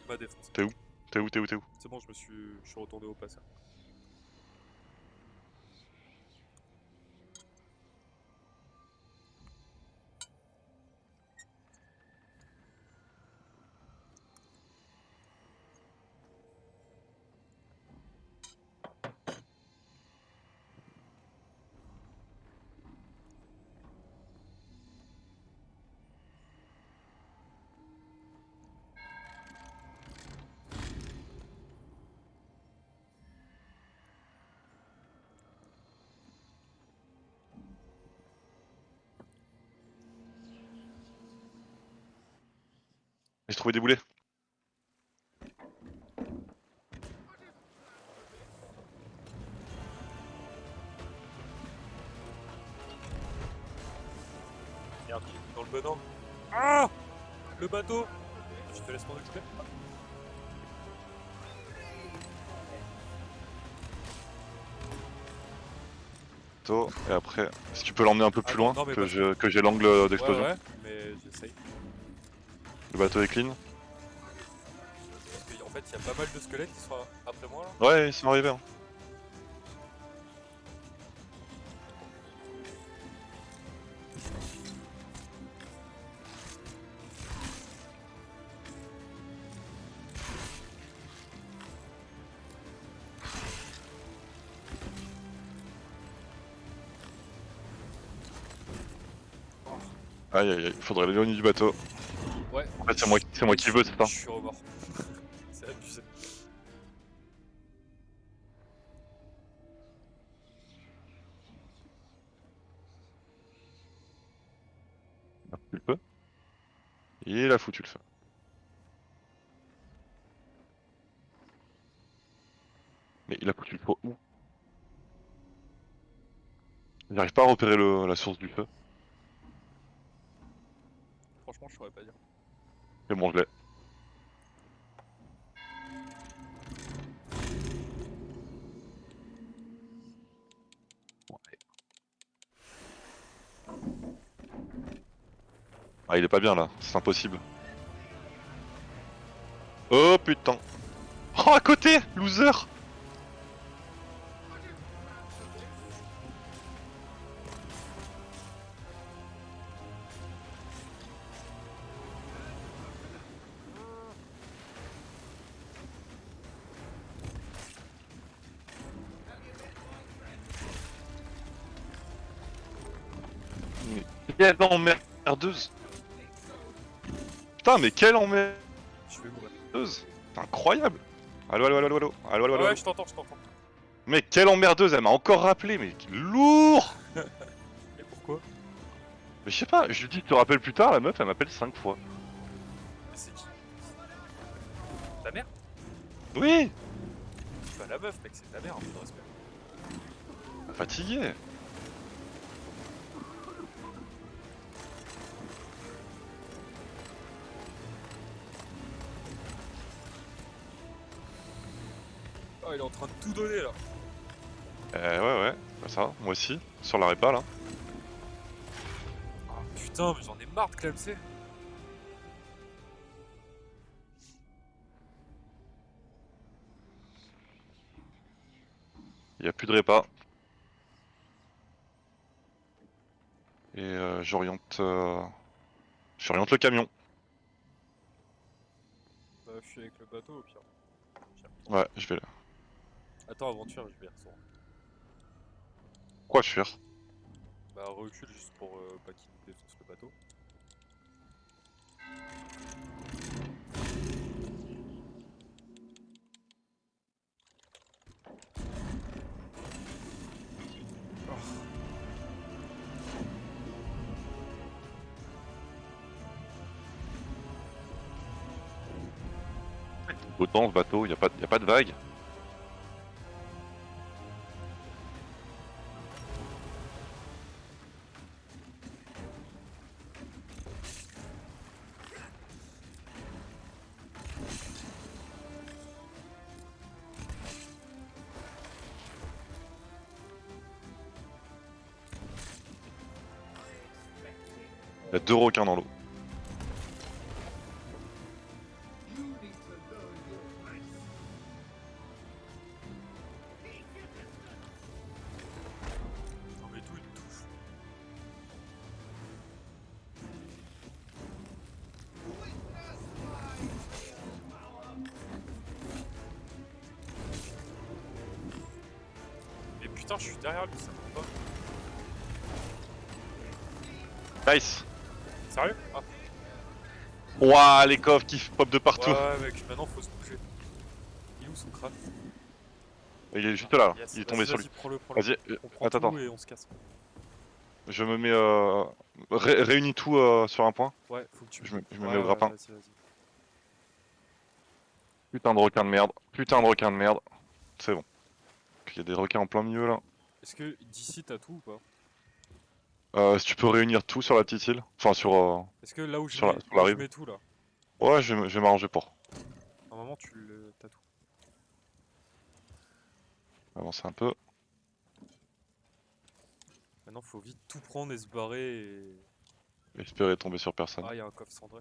Ma défense. T'es où? T'es où? T'es où? T'es où? C'est bon, je suis retourné au passage. J'ai trouvé des boulets. Merde, il est dans le bon angle. Ah! Le bateau! Je te laisse m'en occuper. Et après, si tu peux l'emmener un peu plus Attends, loin, non, mais que j'ai l'angle d'explosion. Ouais, mais j'essaye. Le bateau est clean. Parce qu'en fait, il y a pas mal de squelettes qui sont après moi là. Ouais, ils sont arrivés. Hein. Aïe aïe aïe, faudrait l'éloigner du bateau. Ouais. En fait, c'est moi qui veux, c'est ça. Je suis remords. C'est abusé. Il a foutu le feu. Il a foutu le feu. Mais il a foutu le feu où? J'arrive pas à repérer la source du feu. Franchement, je saurais pas dire. Mais bon, je l'ai. Ah, il est pas bien là, c'est impossible. Oh putain. Oh, à côté, loser. Mais quelle emmerdeuse. Putain, mais quelle emmerdeuse. Je vais mourir. C'est incroyable. Allo, allo, allo, allo, allo, allo, allo, Ah allo. ouais, je t'entends, je t'entends. Mais quelle emmerdeuse, elle m'a encore rappelé, mais lourd. Et pourquoi? Mais je sais pas, je lui dis, tu te rappelles plus tard, la meuf, elle m'appelle 5 fois. Mais c'est qui? Ta mère? Oui. C'est pas la meuf, mec, c'est ta mère, un peu de respect. Fatigué. Oh, il est en train de tout donner là. Ouais, bah ça, moi aussi, sur la répa là. Ah, putain, mais j'en ai marre de clamser. Il y a plus de répa. Et j'oriente le camion. Bah, je suis avec le bateau au pire. Ouais, je vais là. Attends, aventure, je vais y retourner. Quoi fuir? Bah, recule juste pour pas qu'il nous défonce le bateau. Autant ce bateau, y a pas de vague. Il y a 2 requins dans l'eau. Non, mais tout, il me touche. Mais putain, je suis derrière lui, ça va pas. Nice. Sérieux? Ah. Ouah, les coffres qui pop de partout. Ouais, mec, maintenant faut se bouger. Il est où son crâne? Il est juste là, Yes, il est tombé vas-y, sur lui. vas-y, prends-le, prends-le. Vas-y, On prend attends, tout attends. et on se casse. Je me mets réunis tout sur un point. Ouais, faut que tu Je me ouais, mets au grappin. Vas-y, vas-y. Putain de requin de merde. Putain de requin de merde. C'est bon. Il y a des requins en plein milieu là. Est-ce que d'ici t'as tout ou pas? Si tu peux réunir tout sur la petite île. Enfin Est-ce que là où je sur mets, la là où je rive. mets tout là, Ouais, je vais m'arranger pour. normalement t'as tout. Avancer un peu. Maintenant faut vite tout prendre et se barrer et... Espérer tomber sur personne. Ah, y'a un coffre cendré.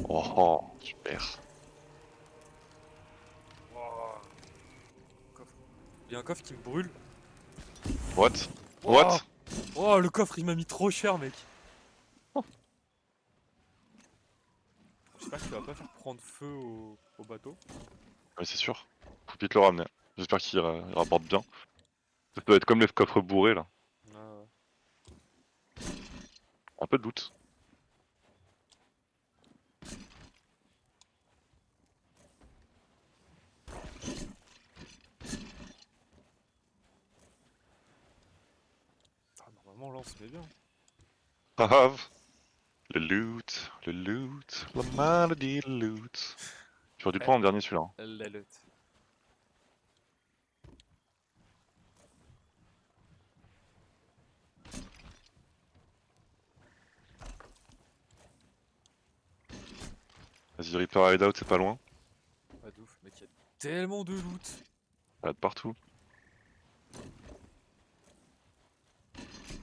Oh, oh, super. Oh, coffre. Y'a un coffre qui me brûle. What? Oh, What? oh, le coffre il m'a mis trop cher, mec. J'espère qu'il va pas faire prendre feu au bateau. Mais c'est sûr. Faut vite le ramener. J'espère qu'il rapporte bien. Ça doit être comme les coffres bourrés là. Ah, ouais. Un peu de doute. Clairement, là, on se met bien. Grave. Le loot, la maladie, le loot. J'aurais dû le prendre en dernier celui-là. Hein. La loot. Vas-y, Reaper Hideout, c'est pas loin. Pas de ouf, mec, il y a tellement de loot. Là, de partout.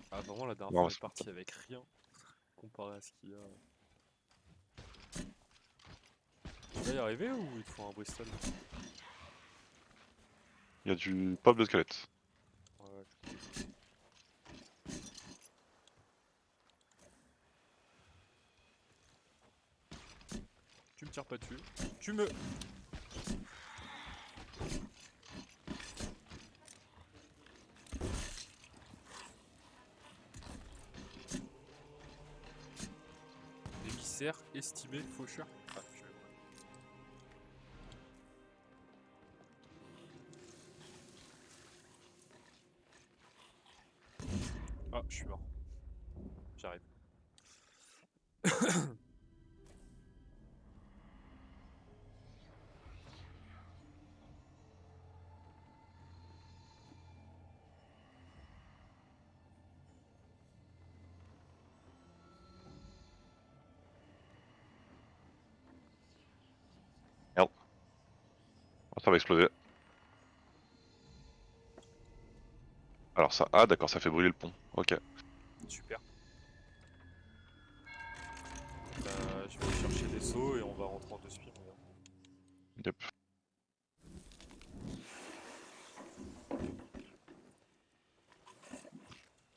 Ah, vraiment, la dernière Non, fois, on c'est est parti avec rien. Comparé à ce qu'il y a. Tu vas y arriver ou il te faut un Bristol? Il y a du pop de squelette. Ouais, tu me tires pas dessus. Tu me... Émissaire, estimé, faucheur. Ah, je vais... Ah, je suis mort. J'arrive. Merde. Oh, ça va exploser. Alors ça, ah d'accord, ça fait brûler le pont. Ok. Super. Je vais aller chercher des seaux et on va rentrer en 2 spies. Yep.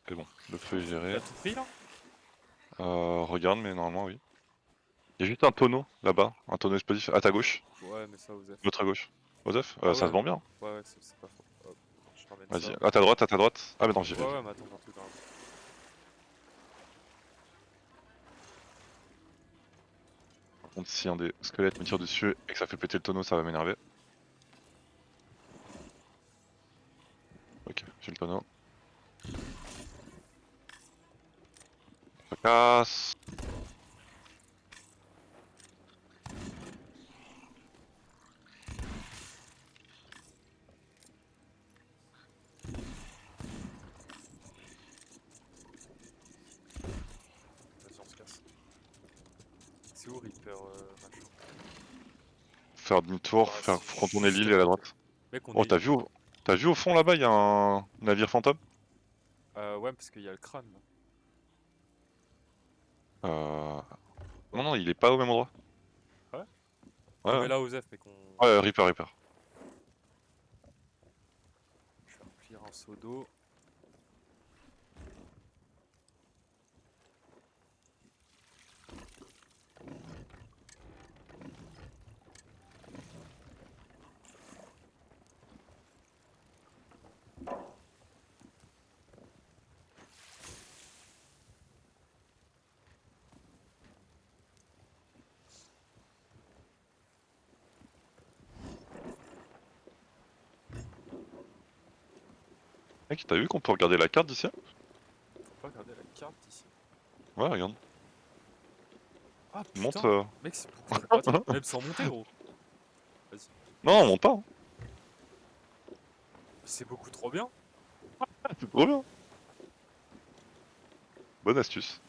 C'est bon, le feu est géré. T'as tout pris là? Regarde, mais normalement oui. Il y a juste un tonneau là-bas, un tonneau explosif à ta gauche, Ouais, mais ça, Osef. l'autre à gauche. Osef, Ah ça ouais. se vend bien. Ouais, ouais, c'est pas faux. Hop, je ramène Vas-y, ça. à ta droite, à ta droite. Ah mais non, j'y vais. Ouais, ouais, mais attends, un truc dans la... Par contre, si un des squelettes me tire dessus et que ça fait péter le tonneau, ça va m'énerver. Ok, j'ai le tonneau. Ça casse. Vas-y, on se casse. C'est où Reaper machin? Faire demi-tour, Bah, faire c'est contourner juste l'île et à la à côté. droite. Mec, on Oh, est... t'as vu au fond là-bas, il y a un navire fantôme? Ouais, parce qu'il y a le crâne là. Non, non, il est pas au même endroit. Ouais. Ouais, Non, mais ouais. là, Osef, mec, on... Ouais, Reaper, Reaper. Je vais remplir un seau d'eau. Mec, t'as vu qu'on peut regarder la carte d'ici? Faut pas regarder la carte ici. Ouais, regarde. Ah Monte. putain, mec, c'est beaucoup trop pratique. Même sans monter, gros. Vas-y. Non, on monte pas. Hein. C'est beaucoup trop bien. C'est trop bien. Bonne astuce.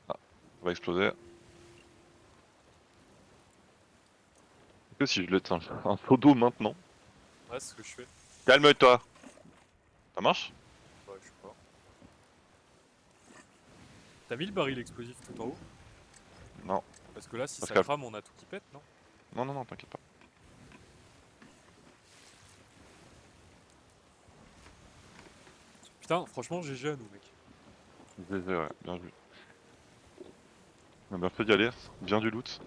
Ah, on va exploser. Que si je l'éteins un seau d'eau maintenant? Ouais, c'est ce que je fais. Calme-toi. Ça marche? Ouais, je sais pas. T'as mis le baril explosif tout en haut? Non. Parce que là, si ça Pascal. crame, on a tout qui pète, non? Non, non, non, t'inquiète pas. Putain, franchement, GG à nous, mec. GG, ouais, bien vu. On a bien fait d'y aller, bien du loot.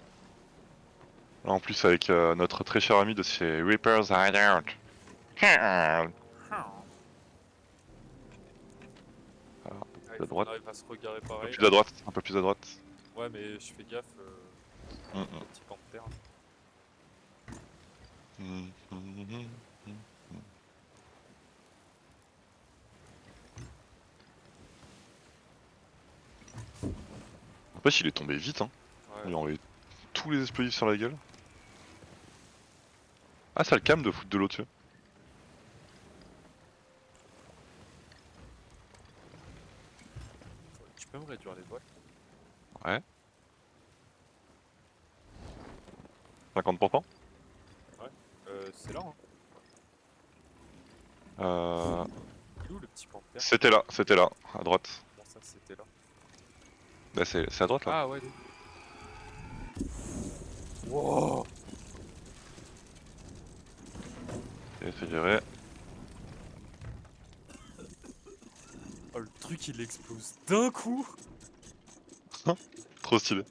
Là, en plus, avec notre très cher ami de chez Reaper's Hideout. Voilà. il À faut droite. qu'on arrive à se regarer Un peu pareil. plus Là. à droite, un peu plus à droite. Ouais, mais je fais gaffe Hum, au petit panthère. hum, Après, il est tombé vite, hein. Ouais. Il a envoyé tous les explosifs sur la gueule. Ah, ça le calme de foutre de l'eau dessus. Tu peux me réduire les voiles? Ouais. 50%. C'est là, hein. Euh... Il est où le petit panthère? C'était là, à droite. Comment ça, c'était là? Bah, c'est à droite là. Ah ouais. Wow. Et c'est viré. Oh, le truc il explose d'un coup. Trop stylé.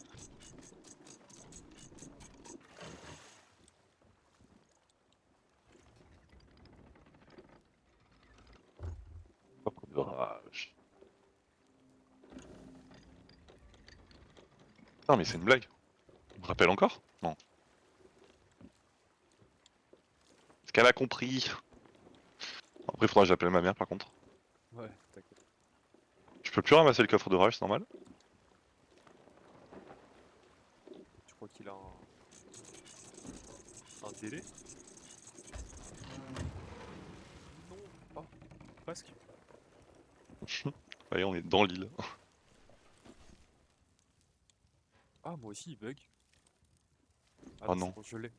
Orage. Non mais c'est une blague. On me rappelle encore? Non. Est-ce qu'elle a compris? Après, il faudra que j'appelle ma mère par contre. Ouais, t'inquiète. Tu peux plus ramasser le coffre de rage, c'est normal? Tu crois qu'il a un délai? Non. Oh, presque. Allez, on est dans l'île. Ah, moi aussi il bug. Ah Oh non, c'est non. bon, je l'ai.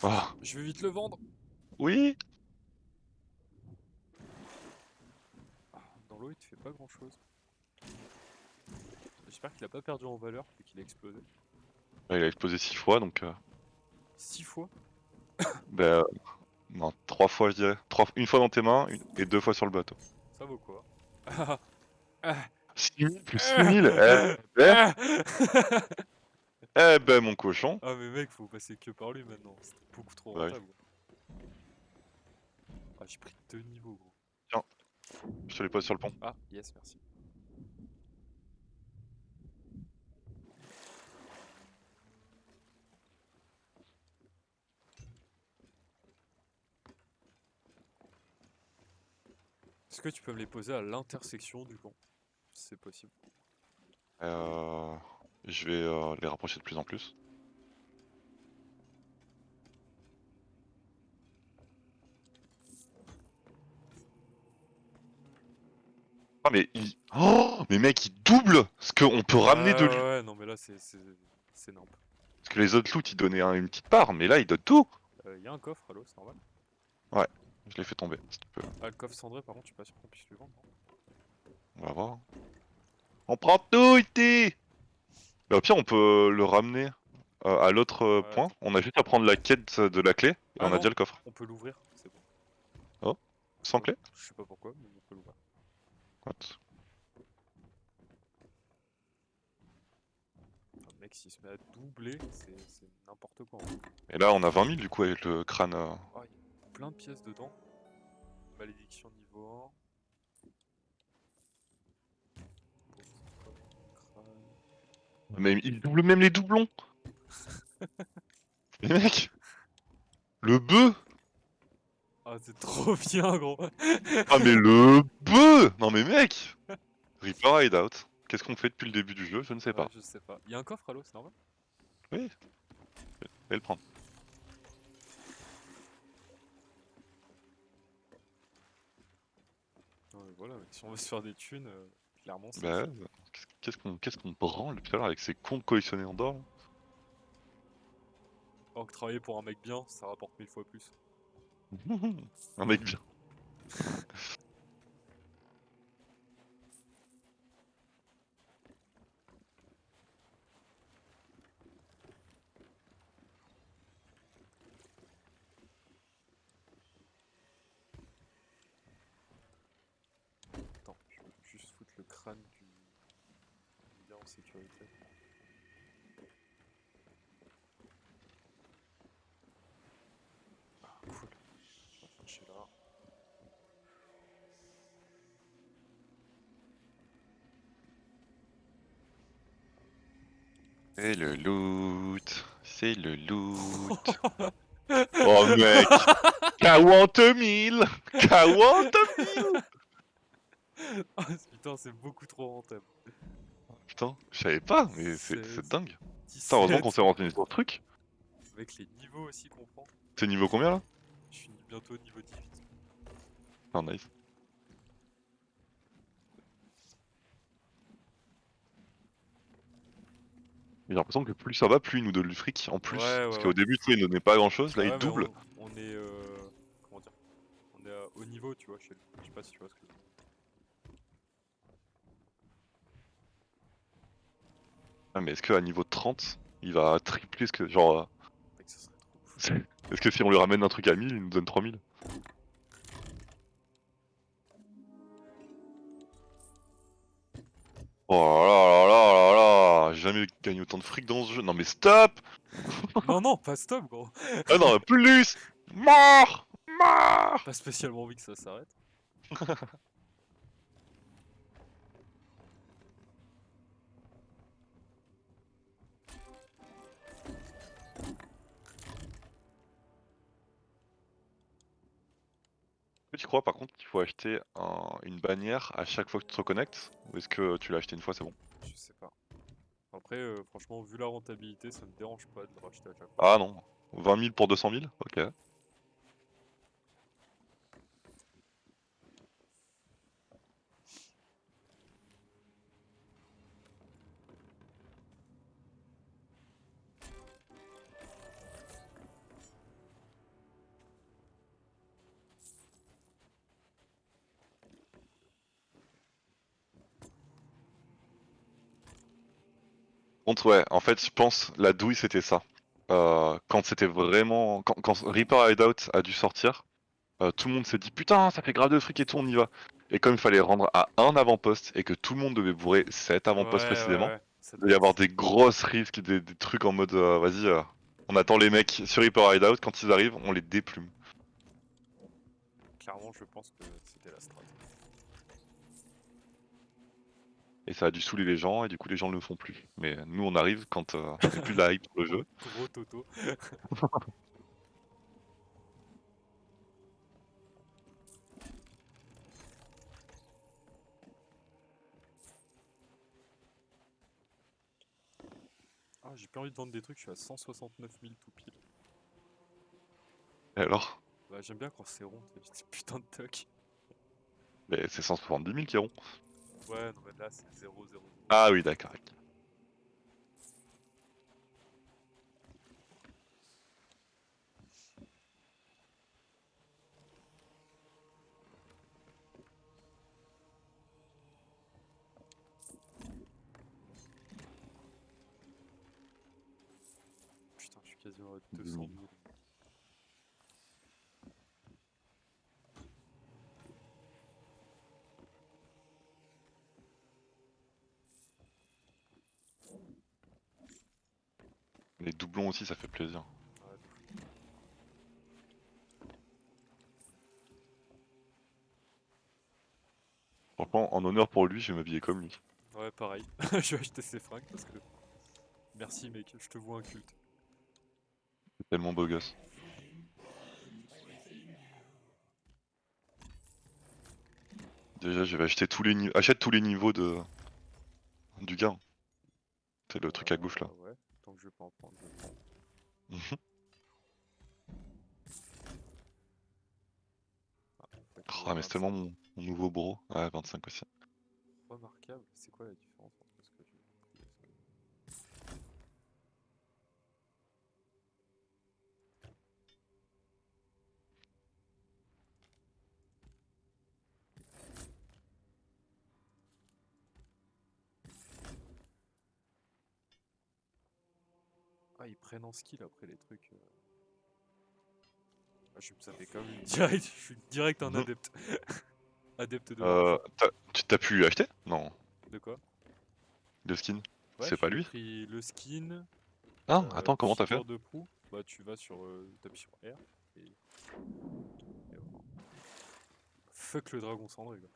Ah, Je vais vite le vendre. oui! Ah, dans l'eau il te fait pas grand chose. J'espère qu'il a pas perdu en valeur vu qu'il a explosé. Il a explosé 6 fois donc. 6 fois? Bah, non, 3 fois je dirais. Une fois dans tes mains et 2 fois sur le bateau. Ça vaut quoi? Ah, ah, 6000 plus ah, 6000. ah. Ben mon cochon. Ah mais mec, faut passer que par lui maintenant. C'est beaucoup trop Bah oui. rentable. Ah, j'ai pris 2 niveaux gros. Tiens, je te les pose sur le pont. Ah, yes, merci. Est-ce que tu peux me les poser à l'intersection du pont? Si c'est possible. Euh, je vais les rapprocher de plus en plus. Ah mais il... Oh mais mec il double ce qu'on peut ramener de lui. Ouais, non mais là c'est nimp. Parce que les autres loot ils donnaient une petite part, mais là ils donnent tout. Y a un coffre, allô, c'est normal. Ouais, je l'ai fait tomber. Si tu peux. Ah, le coffre cendré, par contre, je suis pas sûr qu'on puisse lui vendre. Non. On va voir. On prend tout ici. Mais au pire on peut le ramener à l'autre Ouais, point. attends. On a juste à prendre la quête de la clé et Ah on a non, déjà le coffre. on peut l'ouvrir, c'est bon. Sans clé? Je sais pas pourquoi, mais on peut l'ouvrir. What? Ah, mec, s'il se met à doubler, c'est n'importe quoi. En fait. Et là on a 20 000 du coup avec le crâne. Ah, il y a plein de pièces dedans. Malédiction niveau 1. Mais il double même les doublons. Mais mec, le bœuf. Ah, c'est trop bien, gros. Ah mais le bœuf. Non mais mec. Reaper Hideout. Qu'est-ce qu'on fait depuis le début du jeu? Je ne sais Ouais, pas. je sais pas. Il y a un coffre à l'eau, c'est normal? Oui, je vais le prendre. Ouais, voilà, mec, si on veut se faire des thunes, clairement, c'est Bah, ici. qu'est-ce qu'on branle tout à l'heure avec ces cons collectionnés en d'or là. Or que travailler pour un mec bien, ça rapporte 1000 fois plus. Un mec bien. Attends, je vais juste foutre le crâne du gars en sécurité. Ah, cool. On va chercher là. C'est le loot. C'est le loot. Oh mec 40 000 40 000 Ah, putain, c'est beaucoup trop rentable. Putain, je savais pas, mais c'est 16, dingue. Putain, heureusement qu'on 17, s'est renseigné sur le truc. avec les niveaux aussi qu'on prend. T'es niveau combien là? Je suis bientôt au niveau 18. Ah nice. J'ai l'impression que plus ça va, plus il nous donne du fric en plus. Ouais, Parce ouais, qu'au ouais. début, tu sais, il ne donnait pas grand chose, là Bah il ouais, mais double. on est. Comment dire? On est à haut niveau, tu vois, chez lui. Je sais pas si tu vois ce que je veux dire. Ah, mais est-ce qu'à niveau 30, il va tripler ce que. Genre. Mec, ça serait trop ouf. Est-ce que si on lui ramène un truc à 1000, il nous donne 3000? Oh là là là là là, j'ai jamais gagné autant de fric dans ce jeu. Non mais stop! Non, non, pas stop, gros. Ah non, plus! Mort! Mort! Pas spécialement envie que ça s'arrête. Est-ce que tu crois par contre qu'il faut acheter une bannière à chaque fois que tu te reconnectes? Ou est-ce que tu l'as acheté une fois, c'est bon? Je sais pas. Après, franchement, vu la rentabilité, ça me dérange pas de le racheter à chaque fois. Ah non. 20 000 pour 200 000? Ok. Contre, ouais, en fait, je pense la douille c'était ça. Quand c'était vraiment. Quand Reaper Hideout a dû sortir, tout le monde s'est dit putain, ça fait grave de fric et tout, on y va. Et comme il fallait rendre à un avant-poste et que tout le monde devait bourrer cet Ouais, avant-poste ouais, précisément, ouais. Ça il devait y devait avoir être. des grosses risques, des trucs en mode vas-y, on attend les mecs sur Reaper Hideout, quand ils arrivent, on les déplume. Clairement, je pense que c'était la strat. Et ça a dû saouler les gens, et du coup les gens ne le font plus. Mais nous on arrive quand il n'y a plus de la hype sur le jeu. Gros Toto. Ah, j'ai plus envie de vendre des trucs, je suis à 169 000 tout pile. Et alors? Bah, j'aime bien quand c'est rond, c'est putain de toc. Mais c'est 170 000 qui rond. Ouais, non, mais là, c'est 0, 0, 0. Ah oui, d'accord. Ok. Putain, je suis quasiment à 200 000. Les doublons aussi, ça fait plaisir. Ouais, de fou. Franchement, en honneur pour lui, je vais m'habiller comme lui. Ouais, pareil. Je vais acheter ces fringues parce que. Merci, mec, je te vois un culte. C'est tellement beau gosse. Déjà, je vais acheter tous les niveaux. Achète tous les niveaux du gars. C'est le truc à gauche là. Ouais, tant que je vais pas en prendre, je vais prendre. Mhm. Ah, faut être Ah, niveau mais c'est tellement 25. mon nouveau bro. Ouais, 25 aussi. Remarquable, c'est quoi la différence entre ce que j'ai pris et ce que... Ah, ils prennent en skill après les trucs. Ah, je vais me zapper comme lui. Direct, je suis direct un Mhm. adepte. Adepte de l'argent. Tu t'as pu acheter? Non. De quoi? Le skin? Ouais, C'est pas j'ai lui? pris le skin, Ah, attends, comment t'as fait? figure de proue. Bah, tu vas sur. T'appuies sur R et voilà. Fuck le dragon cendré, quoi.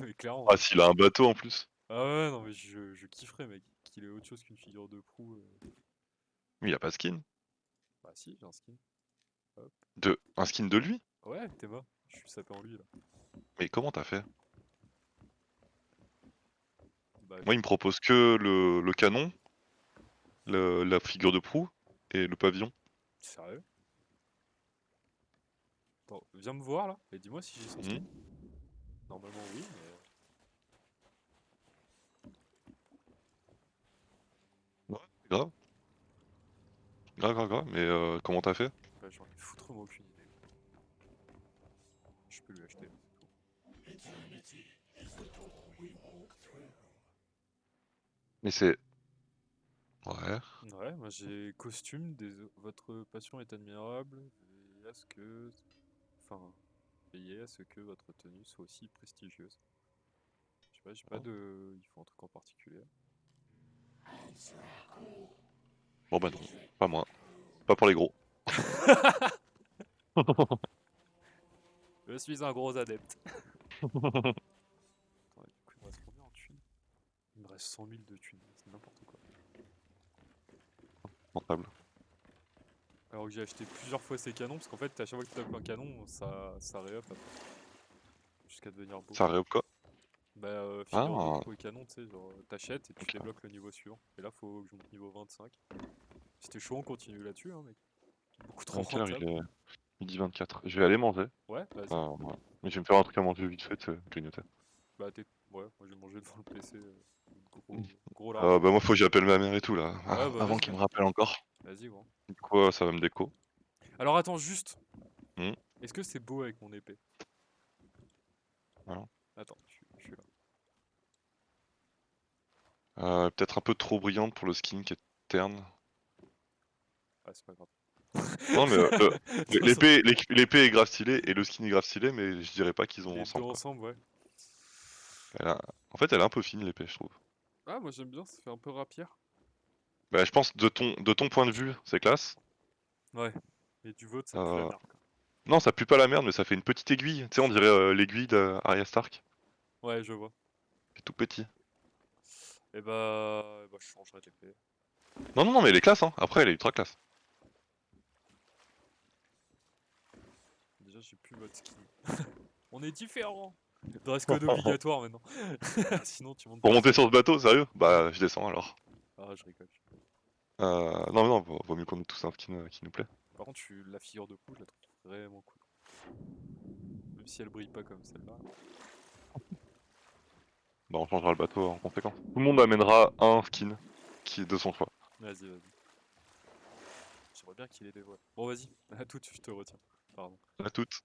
Mais clairement. Ah, s'il a un bateau en plus. Ah ouais, non, mais je kifferais, mec, qu'il ait autre chose qu'une figure de proue. Mais il a pas de skin. Bah si, j'ai un skin. Un skin de lui? Ouais, Théma, je suis sapé en lui là. Mais comment t'as fait? Bah, Moi, il me propose que le canon, la figure de proue et le pavillon. sérieux? Attends, viens me voir là et dis-moi si j'ai son skin. Mhm. Normalement oui, mais... Ouais, grave. Grave, grave, grave. Mais comment t'as fait? Bah, j'en ai foutrement aucune idée. Je peux lui acheter. Mais c'est... Ouais. Ouais, moi j'ai costume, votre passion est admirable, veillez à ce que... Enfin, veillez à ce que votre tenue soit aussi prestigieuse. Je sais pas, j'ai pas de... Il faut un truc en particulier. Bon bah non, pas moi. Pas pour les gros. Je suis un gros adepte. Attends, du coup, il me reste combien en thunes? Il me reste 100 000 de thunes, c'est n'importe quoi. Rentable. Alors que j'ai acheté plusieurs fois ces canons, parce qu'en fait, à chaque fois que tu tapes un canon, ça réup après. Jusqu'à devenir beau. Ça réope quoi? Bah, figure de Ah, proue et canon, tu sais, genre t'achètes et tu ok. débloques le niveau suivant. Et là, faut que je monte niveau 25. Si t'es chaud, on continue là-dessus, hein, mec. Beaucoup trop 20 heures, rentable. il est midi 24. Je vais aller manger. Ouais, vas-y. Ouais. Mais je vais me faire un truc à manger vite fait, grignoter. Bah, t'es. Ouais, moi j'ai mangé devant le PC. Mm. Gros large. Bah moi faut que j'appelle ma mère et tout là, Ouais, bah avant vas-y, qu'il hein. me rappelle encore. Vas-y, gros. Du coup ça va me déco. Alors attends, juste. Hmm, Est-ce que c'est beau avec mon épée? voilà. Attends, je suis là. Peut-être un peu trop brillante pour le skin qui est terne. Ah, c'est pas grave. Non mais De toute façon, l'épée est grave stylée et le skin est grave stylé, mais je dirais pas qu'ils ont les deux ensemble quoi. ensemble, ouais. En fait elle est un peu fine l'épée je trouve. Ah, moi j'aime bien, ça fait un peu rapière. Bah je pense de ton point de vue c'est classe. Ouais. Mais du vôtre, ça pue la Euh, merde, quoi. non ça pue pas la merde mais ça fait une petite aiguille. Tu sais on dirait l'aiguille d'Arya Stark. Ouais, je vois. C'est tout petit. Et bah, je changerai d'épée. Non non non mais elle est classe hein. Après elle est ultra classe. Déjà, j'ai plus votre skin. On est différents. Dress code obligatoire maintenant. Sinon, tu montes Pour pas monter sur sur le... ce bateau, sérieux? Ouais. Bah je descends alors. Ah, je rigole. Non mais non, vaut mieux qu'on ait tous un skin qui nous plaît. Par contre, la figure de proue, je la trouve vraiment cool. Même si elle brille pas comme celle-là. Bah on changera le bateau en conséquence. Tout le monde amènera un skin qui est de son choix. Vas-y, vas-y. J'aimerais bien qu'il ait des voiles. Bon, vas-y. À toute, je te retiens. Pardon. À toutes.